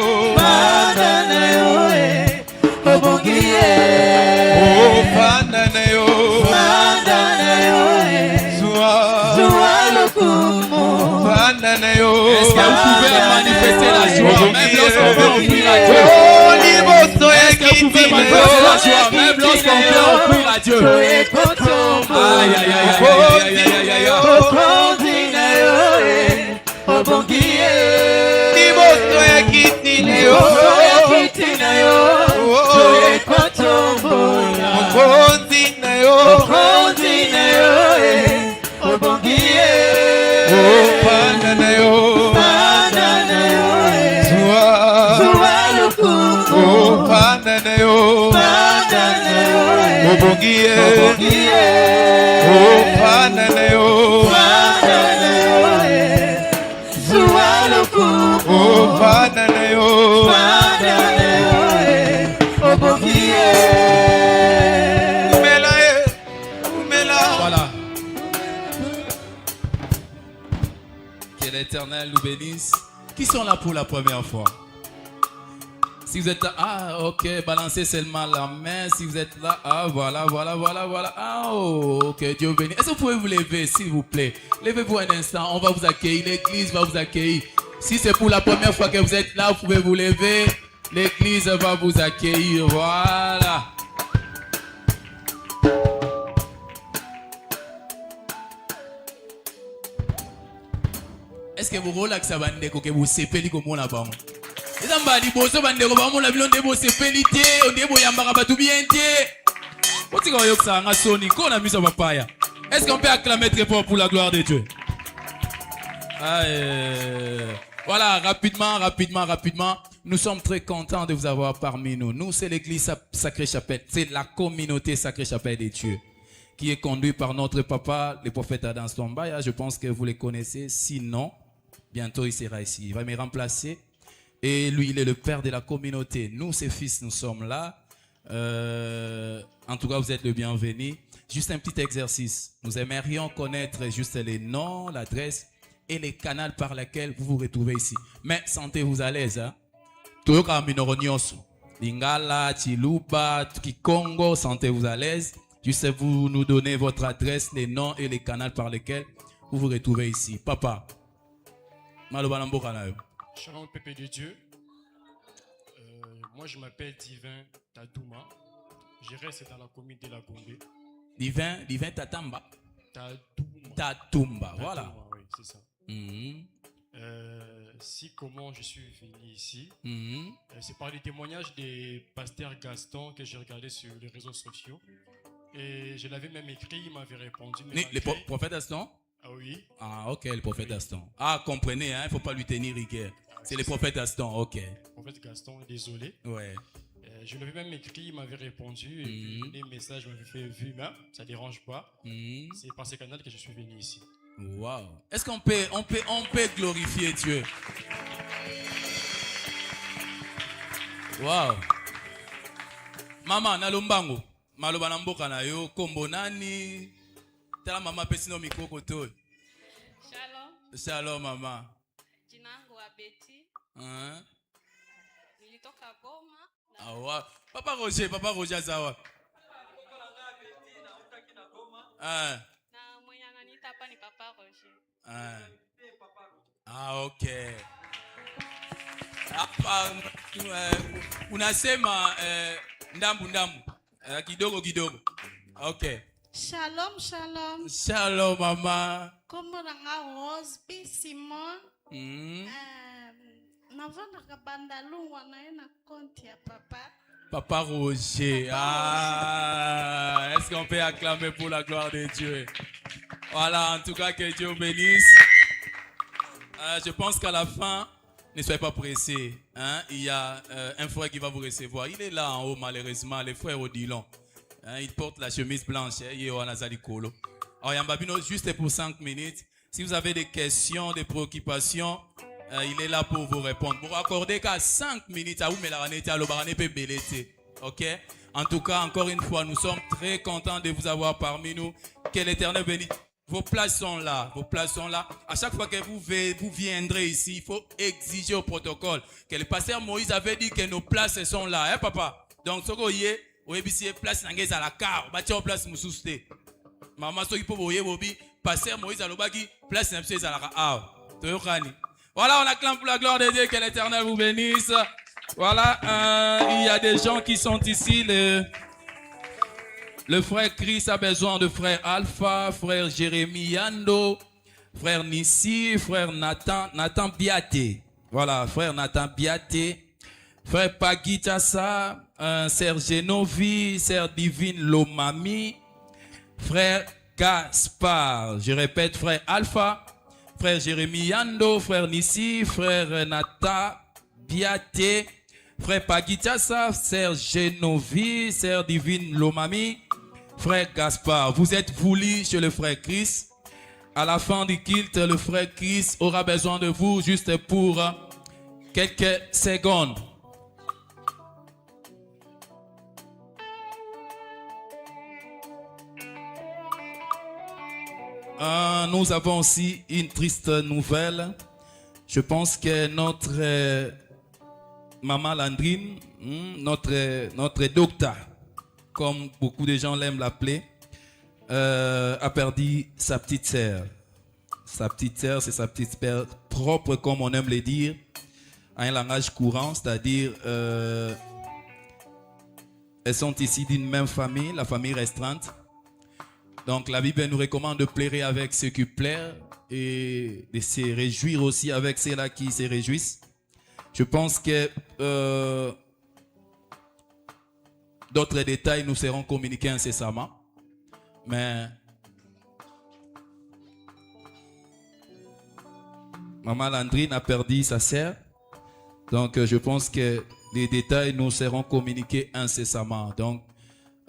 obongie fanda nayo zuwa lokumo fanda nayo. Est-ce que vous pouvez manifester la joie même lorsqu'on veut offrir à Dieu? Est-ce que vous pouvez manifester la joie même lorsqu'on veut offrir à Dieu? Aïe aïe aïe aïe aïe Voilà. Que l'Éternel nous bénisse. Qui sont là pour la première fois? Si vous êtes là, ah ok, balancez seulement la main. Si vous êtes là, ah voilà. Ah oh, ok, Dieu bénisse. Est-ce que vous pouvez vous lever s'il vous plaît? Levez-vous un instant, on va vous accueillir, l'église va vous accueillir. Si c'est pour la première fois que vous êtes là, vous pouvez vous lever. L'église va vous accueillir, voilà. Est-ce que vous relaxez bandeko que vous sepeli comme on a pas? Les ambali bosso bandeko ba mona bilonde bo sepeli té, onde bo yambaka batu bien té. Otika wa yoksa nga soni ko na miso papaya. Est-ce qu'on peut acclamer très fort pour la gloire de Dieu? Voilà, rapidement. Nous sommes très contents de vous avoir parmi nous. Nous, c'est l'église Sacrée Chapelle. C'est la communauté Sacrée Chapelle des Dieux qui est conduite par notre papa, le prophète Adam Stombaya. Je pense que vous les connaissez. Sinon, bientôt il sera ici. Il va me remplacer. Et lui, il est le père de la communauté. Nous, ses fils, nous sommes là. En tout cas, vous êtes le bienvenu. Juste un petit exercice. Nous aimerions connaître juste les noms, l'adresse et les canaux par lesquels vous vous retrouvez ici. Mais sentez-vous à l'aise. Hein? Toyoka minoro nyonso. Lingala, Chiluba, Kikongo, sentez-vous à l'aise. Juste vous nous donnez votre adresse, les noms et les canaux par lesquels vous vous retrouvez ici. Papa. Malobalambo Kanayo. Shalom Pépé de Dieu. Moi je m'appelle Divin Tatouma. Je reste dans la commune de la Gombe. Divin Tatamba. Tatumba, voilà. Oui, c'est ça. Comment je suis venu ici, c'est par les témoignages des pasteurs Gaston que j'ai regardé sur les réseaux sociaux. Et je l'avais même écrit, il m'avait répondu. Le prophète Gaston? Ah oui. Ah ok, le prophète Gaston. Ah, comprenez, hein, il ne faut pas lui tenir rigueur. C'est le prophète Gaston, ok. Le prophète Gaston, désolé. Ouais. Je l'avais même écrit, il m'avait répondu. Et puis les messages m'avaient fait vu, mais ça ne dérange pas. C'est par ce canal que je suis venu ici. Wow. Est-ce qu'on peut glorifier Dieu? Wow. Maman, nalombango. Maloba na mboka na yo, kombo nani? Tala mama pesino mikoko to. Shalom. Shalom mama. Jina langu Abeti. Nilitoka Goma. Awa. Papa Roger zawa. Na mwenye ananiita hapa ni Papa Roger. Okay. Hapa unasema ndambu kidogo. Okay. Shalom, shalom. Shalom mama. Kombo nanga Rose B Simon. Navanda kabanda lungwa na ena konti ya papa. Papa Roger. Est-ce qu'on peut acclamer pour la gloire de Dieu? Voilà, en tout cas, que Dieu bénisse. Je pense qu'à la fin, ne soyez pas pressés. Hein? Il y a un frère qui va vous recevoir. Il est là en haut, malheureusement, le frère Odilon. Hein? Il porte la chemise blanche. Il est au Nazali Kolo. Alors, Yambabino, juste pour 5 minutes. Si vous avez des questions, des préoccupations, il est là pour vous répondre. Pour accorder qu'à 5 minutes, à vous, mais la ok? En tout cas, encore une fois, nous sommes très contents de vous avoir parmi nous. Que l'Éternel bénisse. Vos places sont là. À chaque fois que vous viendrez ici, il faut exiger au protocole que le pasteur Moïse avait dit que nos places sont là. Hein, papa? Donc, ce que vous voyez, place à la carte, bâtir place moussouste. Maman, ce qui peut vous voyez, pasteur Moïse à l'obagi, place à la carte. Voilà, on acclame pour la gloire de Dieu, que l'Éternel vous bénisse. Voilà, il y a des gens qui sont ici. Le frère Chris a besoin de frère Alpha, frère Jérémy Yando, frère Nissi, frère Nathan Biaté. Voilà, frère Nathan Biaté, frère Pagui Tassa, sœur Genovi, sœur Divine Lomami, frère Gaspard. Je répète, frère Alpha, frère Jérémy Yando, frère Nissi, frère Nathan Biaté, frère Pagui Tassa, sœur Genovi, sœur Divine Lomami, frère Gaspard. Vous êtes voulu chez le frère Chris. À la fin du culte, le frère Chris aura besoin de vous juste pour quelques secondes. Nous avons aussi une triste nouvelle. Je pense que notre maman Landrine, notre docteur, comme beaucoup de gens l'aiment l'appeler, a perdu sa petite sœur. Sa petite sœur, c'est sa petite sœur propre, comme on aime le dire, en un langage courant, c'est-à-dire elles sont ici d'une même famille, la famille restreinte. Donc la Bible nous recommande de pleurer avec ceux qui pleurent et de se réjouir aussi avec ceux-là qui se réjouissent. Je pense que d'autres détails nous seront communiqués incessamment. Mais Maman Landrine a perdu sa sœur. Donc, je pense que les détails nous seront communiqués incessamment. Donc,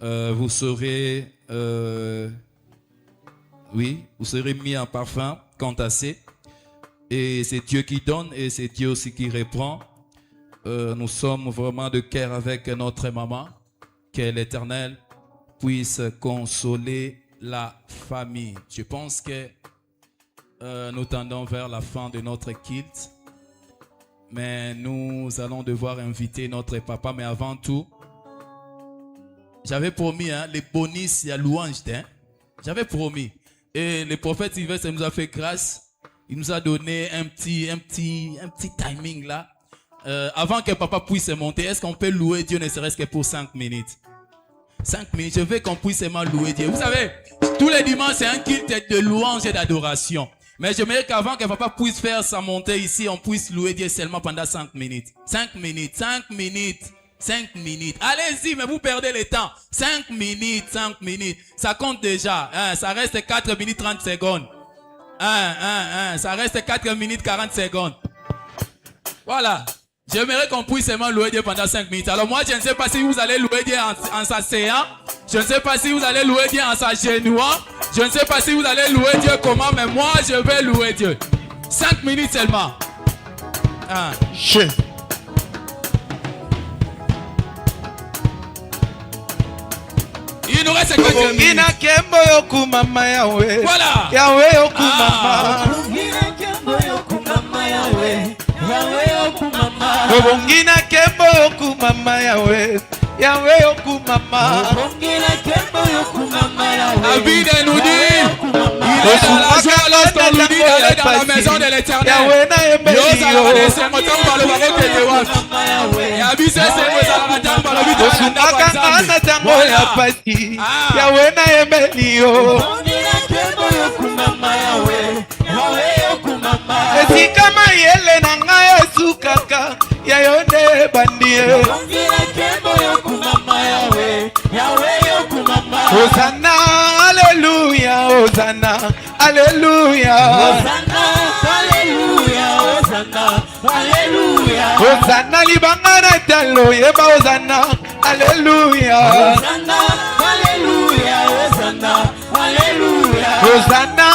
vous serez, vous serez mis en parfum, cantassé. Et c'est Dieu qui donne et c'est Dieu aussi qui reprend. Nous sommes vraiment de cœur avec notre maman. Que l'Éternel puisse consoler la famille. Je pense que nous tendons vers la fin de notre culte. Mais nous allons devoir inviter notre papa. Mais avant tout, j'avais promis, les bonus, il y a louange. J'avais promis. Et le prophète Sylvestre nous a fait grâce. Il nous a donné un petit timing là. Avant que papa puisse monter, est-ce qu'on peut louer Dieu ne serait-ce que pour 5 minutes? 5 minutes, je veux qu'on puisse seulement louer Dieu. Vous savez, tous les dimanches, c'est un culte de louange et d'adoration. Mais j'aimerais qu'avant que papa puisse faire sa montée ici, on puisse louer Dieu seulement pendant 5 minutes. 5 minutes, 5 minutes, 5 minutes. Allez-y, mais vous perdez le temps. 5 minutes, 5 minutes. Ça compte déjà. Ça reste 4 minutes 30 secondes. Ça reste 4 minutes 40 secondes. Voilà. J'aimerais qu'on puisse seulement louer Dieu pendant 5 minutes. Alors moi, je ne sais pas si vous allez louer Dieu en s'asseyant. Je ne sais pas si vous allez louer Dieu en s'agenouillant. Je ne sais pas si vous allez louer Dieu comment, mais moi, je vais louer Dieu. 5 minutes seulement. Il nous reste 4 minutes. Voilà. Obongina kembo yokumama Yahweh. Yahweh yokumama. David nous dit, il est dans la joie lorsqu'on nous dit d'aller dans la maison de l'Éternel. Yahweh na yembelio. Esika mayele na ngai esukaka yayonde bandie. Hosanna, alléluia, Hosanna, alléluia. Hosanna libanga na talo yeba Hosanna, alléluia. Hosanna,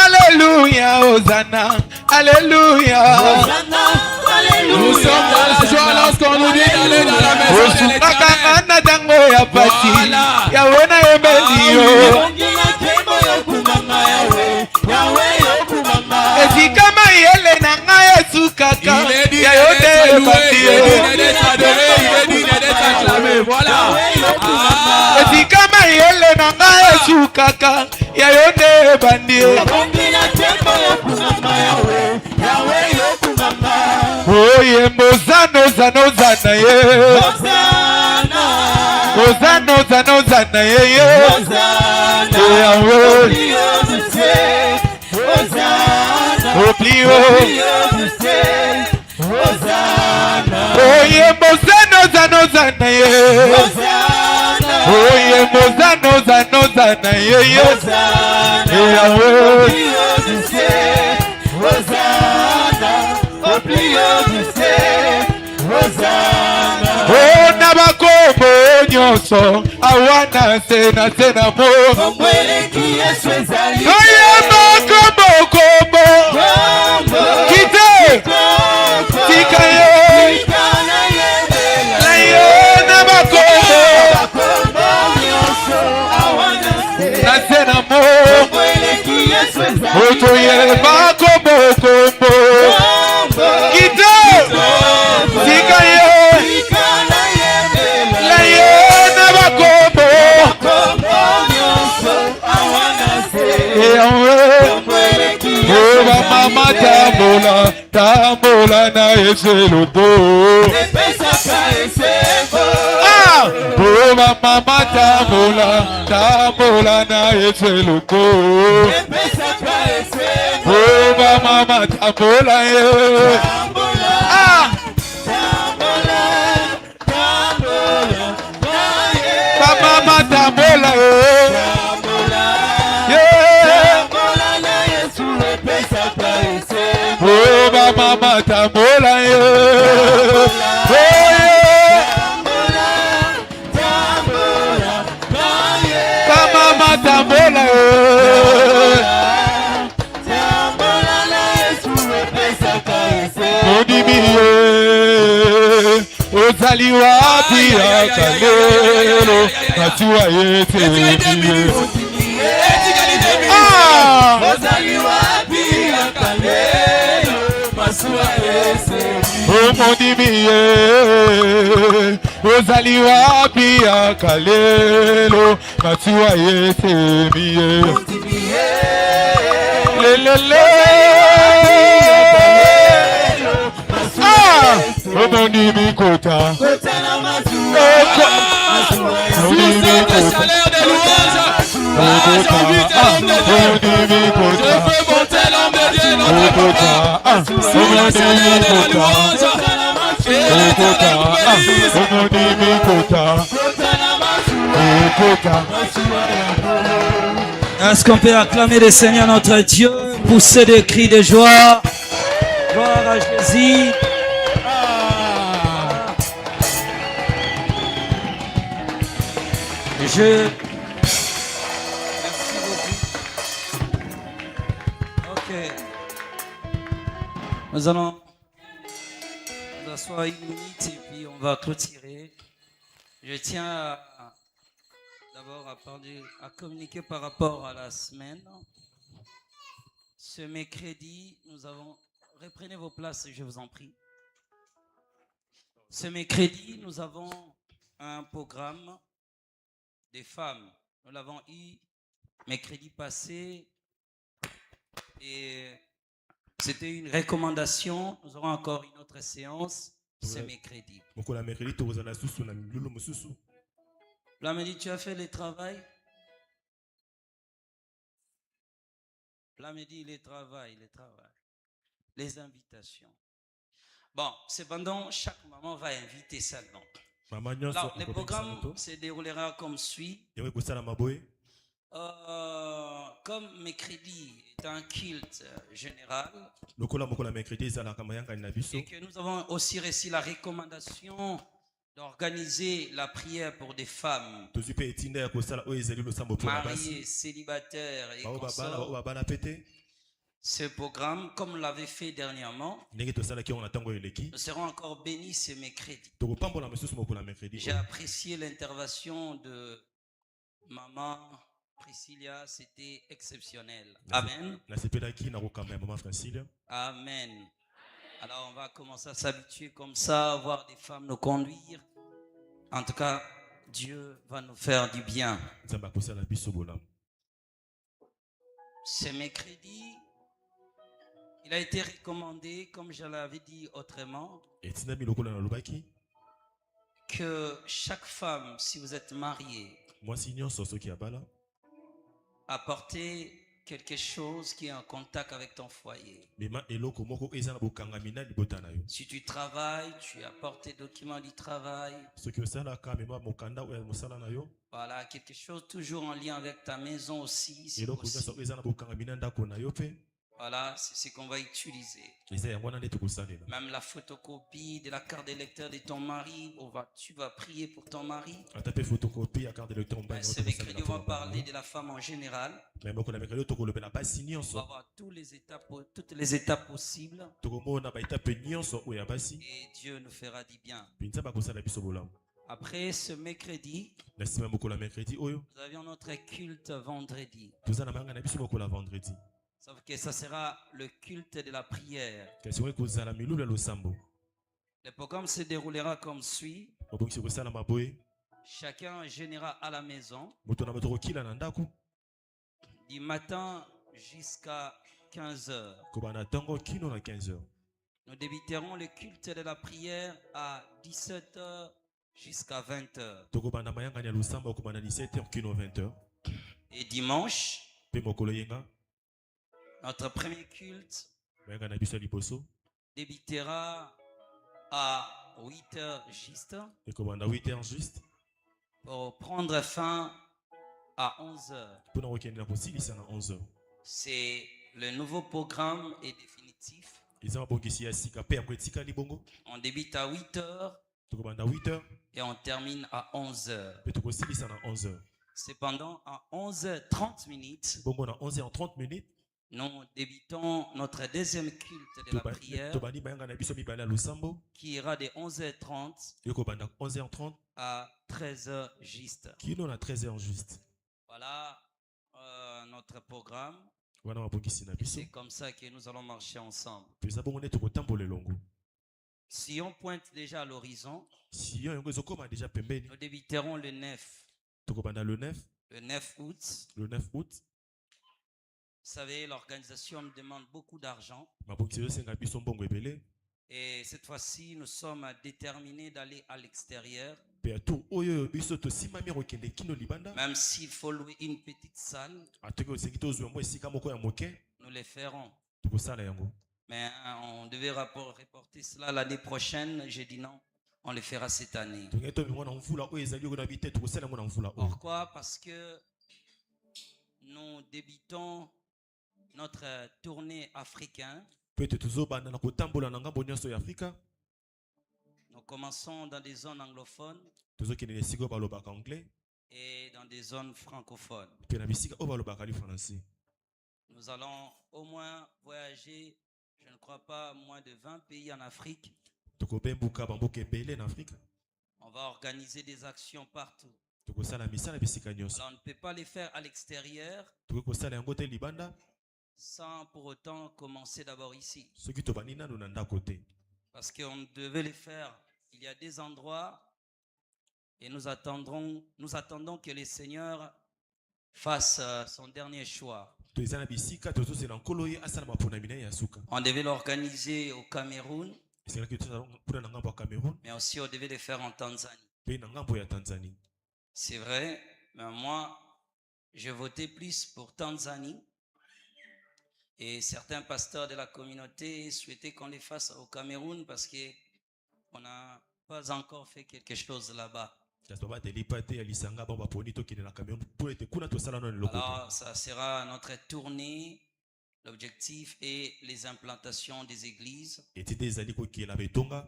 alléluia, Hosanna, alléluia. Nous sommes dans la joie lorsqu'on nous dit d'aller dans la maison de l'Éternel. Il est dit d'être loué, il est dit d'être adoré, il est dit d'être acclamé. Voilà. Oh yembo zano zano zana ye. Hosanna, Hosanna, Hosanna ye. Oh plio. Oh yembo zano zano zana ye. Oh yembo zano zano zana ye. Oh nabakombo nyonso awana sena sena mo. Oye makombo kombo kite tika ye la ye nabakombo na sena mo. Oto ye makombo kombo kite tika ye la ye nabakombo. Oh mama tambola tambola na eseloto. Oh mama tambola tambola na eseloto. Oh mama tambola ye. Mama tambola ye. Oh Kamama tambola yo. Oh yeah. Kamama tambola yo. Odimiye, ozali wapi akalelo, katuwa yete miye. Ozali wapi akalelo, masuwa yete miye. Odimiye, ozali wapi akalelo, katuwa yete miye. Lelele. Omoni kota. Poussez des chaleurs de louange. J'invite l'homme de Dieu. Je fais monter l'homme de Dieu, notre papa. Sous la chaleur de la louange. Et est-ce qu'on peut acclamer le Seigneur notre Dieu, pousser des cris de joie? Gloire à Jésus. Merci beaucoup. Ok. Nous allons nous asseoir une minute et puis on va clôturer. Je tiens d'abord à communiquer par rapport à la semaine. Ce mercredi, nous avons... Reprenez vos places, je vous en prie. Ce mercredi, nous avons un programme des femmes. Nous l'avons eu mercredi passé et c'était une recommandation. Nous aurons encore une autre séance ce mercredi. Plamedi, tu as fait le travail? Plamedi, le travail. Les invitations. Bon, cependant, chaque maman va inviter seulement. Alors, le programme se déroulera comme suit. Comme mercredi est un culte général et que nous avons aussi reçu la recommandation d'organiser la prière pour des femmes mariées, célibataires et consorts. Ce programme, comme on l'avait fait dernièrement, nous serons encore bénis ce mercredi. J'ai apprécié l'intervention de Maman Priscilla, c'était exceptionnel. Amen. Amen. Alors on va commencer à s'habituer comme ça, à voir des femmes nous conduire. En tout cas, Dieu va nous faire du bien. Ce mercredi, il a été recommandé, comme je l'avais dit autrement, que chaque femme, si vous êtes mariée, apportez quelque chose qui est en contact avec ton foyer. Si tu travailles, tu apportes tes documents du travail. Voilà, quelque chose toujours en lien avec ta maison aussi. Si voilà, c'est ce qu'on va utiliser. Même la photocopie de la carte d'électeur de ton mari, tu vas prier pour ton mari. Ce mercredi, on va parler de la femme en général. On va voir toutes les étapes possibles. Et Dieu nous fera du bien. Après ce mercredi, nous avions notre culte vendredi. Sauf que ça sera le culte de la prière. Le programme se déroulera comme suit. Chacun gênera à la maison. Du matin jusqu'à 15h. Nous débuterons le culte de la prière à 17h jusqu'à 20h. Et dimanche, notre premier culte débutera à 8h juste pour prendre fin à 11h. C'est le nouveau programme est définitif. eza mabongisi ya sika pe yango etikali bongo. On débute à 8h Tokobanda 8h et on termine à 11h. pe tokosilisa na 11h. Cependant, à 11h30 minutes, Bongo na 11h30 minutes nous débutons notre deuxième culte de la prière tobandi bayanga na biso mibale ya losambo qui ira de 11h30 ekobanda 11h30 à 13h juste. kino na 13h juste. Voilà notre programme. Wana mabongisi na biso C'est comme ça que nous allons marcher ensemble. pe eza bongo nde tokotambola elongo. Si on pointe déjà à l'horizon, Siyo yango ezokoma deja pembeni. nous débuterons le 9. Tokobanda le 9 août. le 9 août. Vous savez, l'organisation me demande beaucoup d'argent. Mabongisi ezosenga biso mbongo ebele Et cette fois-ci, nous sommes déterminés d'aller à l'extérieur. pe atu oyo biso tosimami kokende kino libanda Même s'il faut louer une petite salle, atoki osengi tozwa mwa esika moko ya moke nous le ferons. tokosala yango. Mais on devait reporter cela l'année prochaine. J'ai dit non, on le fera cette année. tongai tomengo na mvula oyo ezali oyo na bi te tokosala yango na mvula oyo. Pourquoi? Parce que nous débutons notre tournée africaine. Po ete tozobanda na kotambola na ngambo nyonso ya Afrika. Nous commençons dans des zones anglophones Tozokende na esika oyo balobaka anglais et dans des zones francophones. pe na bisika oyo balobaka li français. Nous allons au moins voyager, je ne crois pas, moins de 20 pays en Afrique. Tokobembuka bamboka ebele na Afrika. On va organiser des actions partout. Tokosala misala bisika nyonso. Alors on ne peut pas les faire à l'extérieur Tokoki kosala yango te libanda sans pour autant commencer d'abord ici. soki tobandi nanu na ndako te. Parce qu'on devait les faire. Il y a des endroits et nous attendons que le Seigneur fasse son dernier choix. To eza na bisika tozozela nkolo ye asala maponami na ye ya suka. On devait l'organiser au Cameroun, Esengelaki tosala kuna na ngambo ya Cameroun mais aussi on devait le faire en Tanzanie. pe na ngambo ya Tanzanie. C'est vrai, mais moi, je votais plus pour Tanzanie. Et certains pasteurs de la communauté souhaitaient qu'on les fasse au Cameroun parce qu'on n'a pas encore fait quelque chose là-bas. Kasi babateli pa te ya lisanga bango baponi tokende na Cameroun po ete kuna tosala nano eloko te. Alors, ça sera notre tournée. L'objectif est les implantations des églises Etide ezali kokela betonga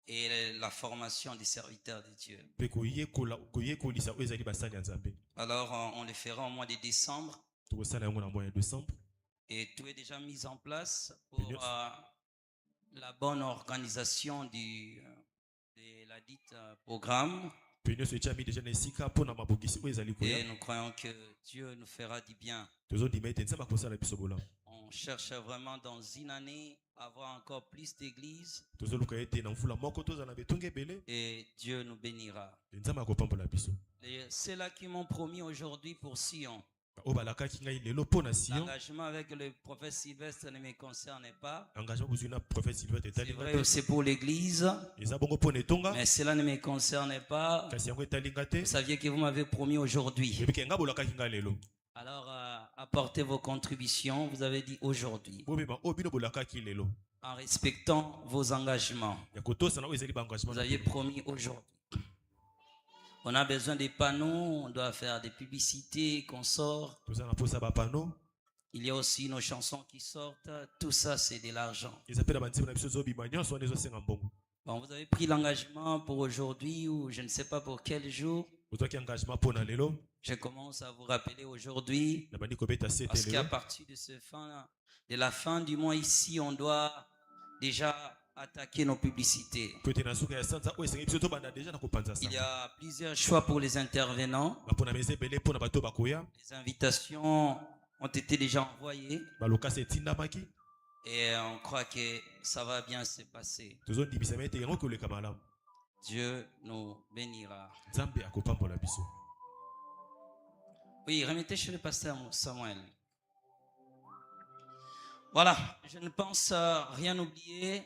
et la formation des serviteurs de Dieu. pe koyekolisa oyo ezali basali ya Nzambe. Alors, on le fera au mois de décembre Tokosala yango na mois ya décembre. et tout est déjà mis en place pour la bonne organisation de la dite programme. Pe nyonso etiami deja na esika mpona mabongisi oyo ezali Et koya. nous croyons que Dieu nous fera du bien. Tozondima ete Nzambe akosala biso bolamu. On cherche vraiment dans une année à avoir encore plus d'églises Tozoluka ete na mvula moko tozala na betonga ebele et Dieu nous bénira. Nzambe akopambola biso. Et ceux-là qui m'ont promis aujourd'hui pour Sion, Oyo balakaki ngai lelo mpona Sion. l'engagement avec le prophète Sylvestre ne me concerne pas. Engagement bozwi na prophète Sylvestre C'est etali vrai nga te. aussi pour l'église, Eza bongo mpona etonga mais cela ne me concerne pas. kasi yango etali nga te. Vous saviez que vous m'avez promis aujourd'hui. Yebike nga bolakaki nga lelo. Alors, apportez vos contributions, vous avez dit aujourd'hui, Bomema oyo bino bolakaki lelo. en respectant vos engagements. Ya kotosana oyo ezali baengagement. Vous aviez promis aujourd'hui. On a besoin des panneaux, on doit faire des publicités qu'on sort. Tozala na posa bapano. Il y a aussi nos chansons qui sortent. Tout ça, c'est de l'argent. Eza pe na banzembo na biso ezobima nyonso wana ezosenga mbongo. Bon, vous avez pris l'engagement pour aujourd'hui ou je ne sais pas pour quel jour. Ozwaki engagement mpona lelo. Je commence à vous rappeler aujourd'hui. Nabandi kobeta sete Parce qu'à lelo. partir de la fin du mois ici, on doit déjà attaquer nos publicités. Po ete na suka ya sanza oyo esengi biso tobanda deja na kopanza Il y sanza. a plusieurs choix pour les intervenants. Bapona meza ebele mpona bato bakoya. Les invitations ont été déjà envoyées Balokasi etindamaki. et on croit que ça va bien se passer. Tozondibisama ete yango koleka malamu. Dieu nous bénira. Nzambe akopambola biso. Oui, remettez chez le pasteur Samuel. Voilà, je ne pense rien oublier.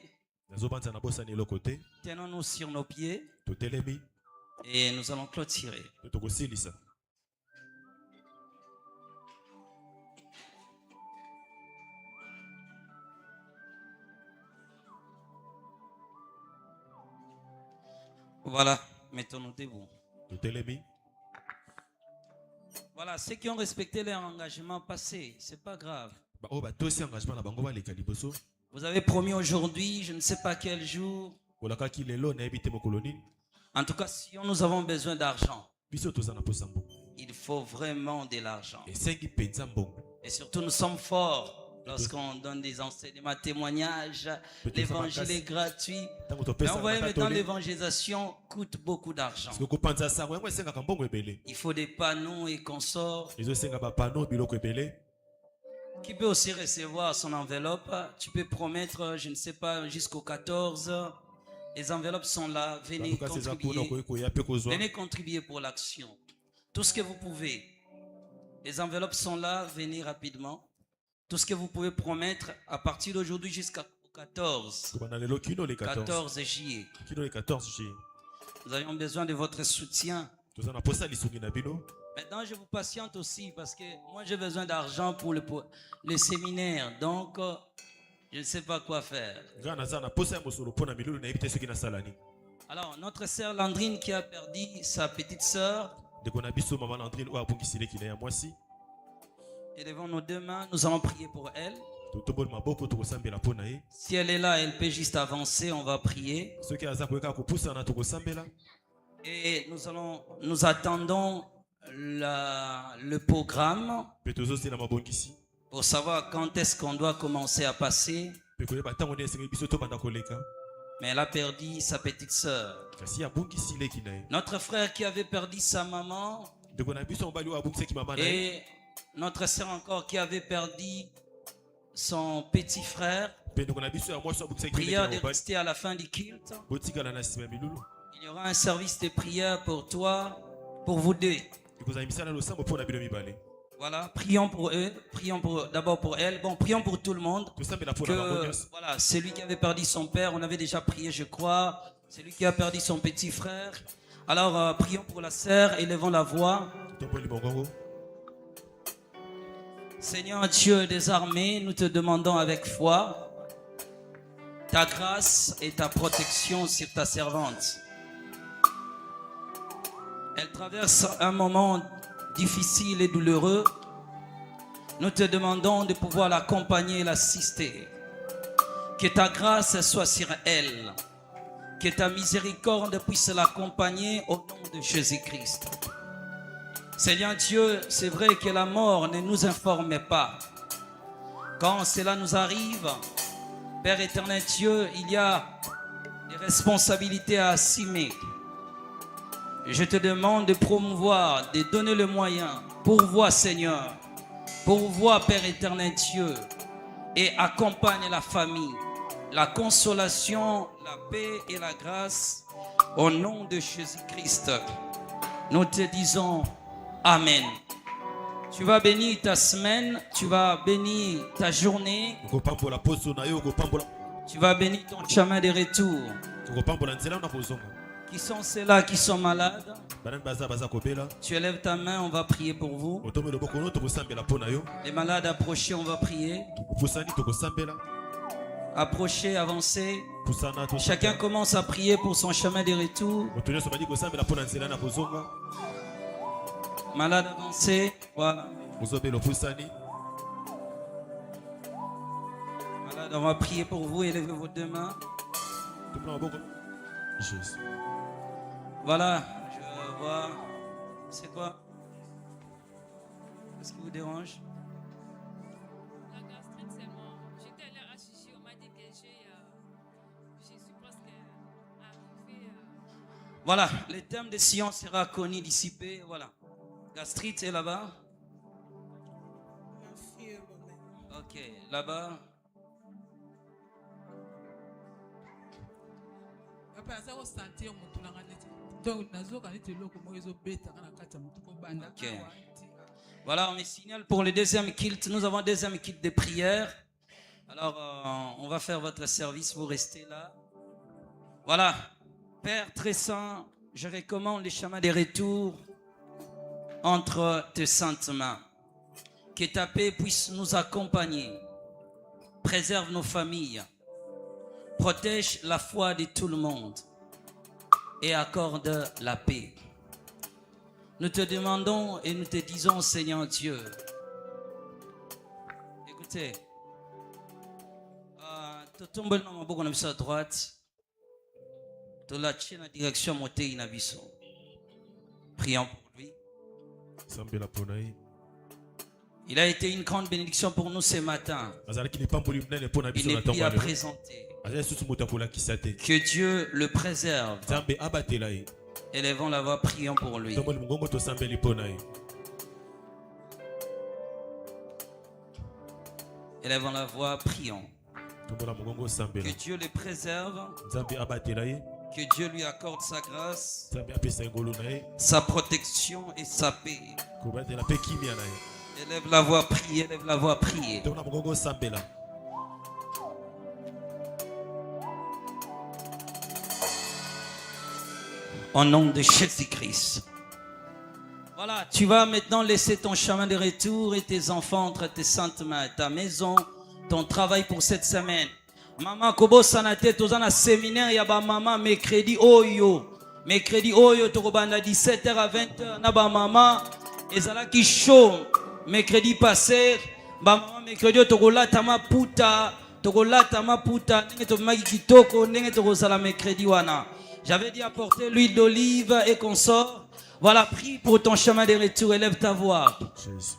Nazobanza na bosani eloko te. Tenons-nous sur nos pieds Totelemi. et nous allons clôturer. To tokosilisa. Voilà, mettons-nous debout. Totelemi. Voilà, ceux qui ont respecté leur engagement passé, c'est pas grave. Oyo batosi engagement na bango baleka liboso. Vous avez promis aujourd'hui, je ne sais pas quel jour. olakaki lelo nayebi te mokolo nini En tout cas, si nous avons besoin d'argent, biso toza na posa mbongo il faut vraiment de l'argent. esengi mpenza mbongo Et surtout, nous sommes forts lorsqu'on donne des enseignements, témoignages. L'évangile est gratuit. ntango Mais topesa vous voyez maintenant, matatoli l'évangélisation coûte beaucoup d'argent. soki kopanza sango yango esengaka mbongo ebele Il faut des panneaux et consorts. ezosenga bapano biloko ebele Qui peut aussi recevoir son enveloppe. Tu peux promettre, je ne sais pas, jusqu'au 14. Les enveloppes sont là. Venez kasi eza mpona contribuer. okoki koya mpe kozwa Venez contribuer pour l'action. Tout ce que vous pouvez. Les enveloppes sont là. Venez rapidement. Tout ce que vous pouvez promettre à partir d'aujourd'hui jusqu'au 14. kobanda lelo kino le 14 14 juillet. kino le 14 juillet Nous avions besoin de votre soutien. toza na posa lisungi na bino Maintenant, je vous patiente aussi parce que moi, j'ai besoin d'argent pour le séminaire. Donc, je ne sais pas quoi faire. ngai naza na posa ya mosolo mpo na milulu nayebi te soki nasala nini Alors, notre sœur Landrine qui a perdu sa petite sœur, ndeko na biso mama landrine oyo abungisi leki na ya mwasi élevons nos deux mains, nous allons prier pour elle. totomboli maboko tokosambela mpo na ye Si elle est là, elle peut juste avancer, on va prier. soki aza koyeka kopusana tokosambela Et nous attendons le programme mpe tozozela mabongisi pour savoir quand est-ce qu'on doit commencer à passer. mpe koyeba ntango nde esengeli biso tobanda koleka Mais elle a perdu sa petite sœur. kasi abungisi leki na ye Notre frère qui avait perdu sa maman ndeko na biso mobali oyo abungisaki mama na ye et notre sœur encore qui avait perdu son petit frère. mpe ndeko na biso ya mwasi oyo abungisaki leki Prière na de mobali rester à la fin du culte. botikala na nsima ya milulu Il y aura un service de prière pour toi, pour vous deux. ekozala misala losambo mpo na bino mibale Voilà, prions pour eux, d'abord pour elle. Bon, prions pour tout le monde. tosambela mpo na bango Que, nyonso voilà, celui qui avait perdu son père, on avait déjà prié, je crois. Celui qui a perdu son petit frère. Alors, prions pour la sœur, élevons la voix. tomboli mongongo Seigneur Dieu des armées, nous te demandons avec foi ta grâce et ta protection sur ta servante. Elle traverse un moment difficile et douloureux. Nous te demandons de pouvoir l'accompagner et l'assister. Que ta grâce soit sur elle. Que ta miséricorde puisse l'accompagner au nom de Jésus-Christ. Seigneur Dieu, c'est vrai que la mort ne nous informe pas. Quand cela nous arrive, Père éternel Dieu, il y a des responsabilités à assumer. Je te demande de promouvoir, de donner le moyen. Pourvois, Seigneur. Pourvois, Père éternel Dieu. Et accompagne la famille. La consolation, la paix et la grâce. Au nom de Jésus-Christ. Nous te disons Amen. Tu vas bénir ta semaine. Tu vas bénir ta journée. okopambola poso na yo okopambola Tu vas bénir ton chemin de retour. okopambola nzela na kozonga Qui sont ceux-là qui sont malades? banani baza kobela Tu élèves ta main, on va prier pour vous. otombi loboko no tokosambela mpo na yo Les malades approchez, on va prier. opusani tokosambela Approchez, avancez. pusana Chacun commence à prier pour son chemin de retour. moto nyonso bandi kosambela mpo na nzela na kozonga Malade, avancez. Voilà. ozobela opusani Malade, on va prier pour vous. Élevez vos deux mains. tomona maboko jésus Voilà. Je vois. C'est quoi? Qu'est-ce qui vous dérange? La gastrite seulement. J'étais allée à Chichi, on m'a dit que je suis presque arrivée. Voilà. Le thème de Sion sera connu, dissipé. Voilà. Gastrite est là-bas. Ok. Là-bas. papa naza kosentir motu nanga neti donc nazoka neti eloko moko ezobetaka na kati ya motu kobanda Ok. Voilà, on me signale pour le deuxième culte. Nous avons un deuxième culte de prière. Alors, on va faire votre service. Vous restez là. Voilà. Père très saint, je recommande les chemins de retour entre tes saintes mains. Que ta paix puisse nous accompagner. Préserve nos familles. Protège la foi de tout le monde. Et accorde la paix. Nous te demandons et nous te disons, Seigneur Dieu. Écoutez, totomboli na maboko na biso à droite. Tolatie na direction motei na biso. Prions pour lui. Sambela pona ye. Il a été une grande bénédiction pour nous ce matin. Azalaki lipamboli munene pona biso Il na n'est plus ntango à ya lelo. présenter. Azali susu moto akolakisa te. Que Dieu le préserve. Nzambe abatela ye. Élevons la voix, prions pour lui. Tomboli mongongo tosambeli pona ye. Élevons la voix, prions. Tombola mongongo sambela. Que Dieu le préserve. Nzambe abatela ye. Que Dieu lui accorde sa grâce, Nzambe apesa ngolo na ye. sa protection et sa paix. Kobatela pe kimia na ye. Élève la voix, prie, élève la voix, priez. Tombola mongongo sambela. Au nom de Jésus-Christ. Voilà, tu vas maintenant laisser ton chemin de retour et tes enfants entre tes saintes mains, ta maison, ton travail pour cette semaine. Maman Kobo Sanate, tu as un séminaire, il y a maman mercredi oyo. Mercredi oyo, tu as 17h à 20h, na ba maman, ezala ki show. Mercredi passé, ba maman mercredi tu as tama puta, nenge to maki kitoko, nenge to sala mercredi wana. J'avais dit apporter l'huile d'olive et qu'on sort. Voilà, prie pour ton chemin de retour, élève ta voix. Jésus.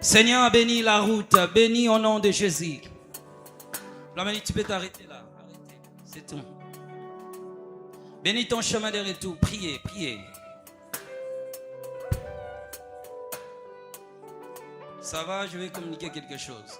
Seigneur, bénis la route, bénis au nom de Jésus. Flamani, tu peux t'arrêter là. Arrêtez, c'est tout. Bénis ton chemin de retour, priez, priez. Ça va, je vais communiquer quelque chose.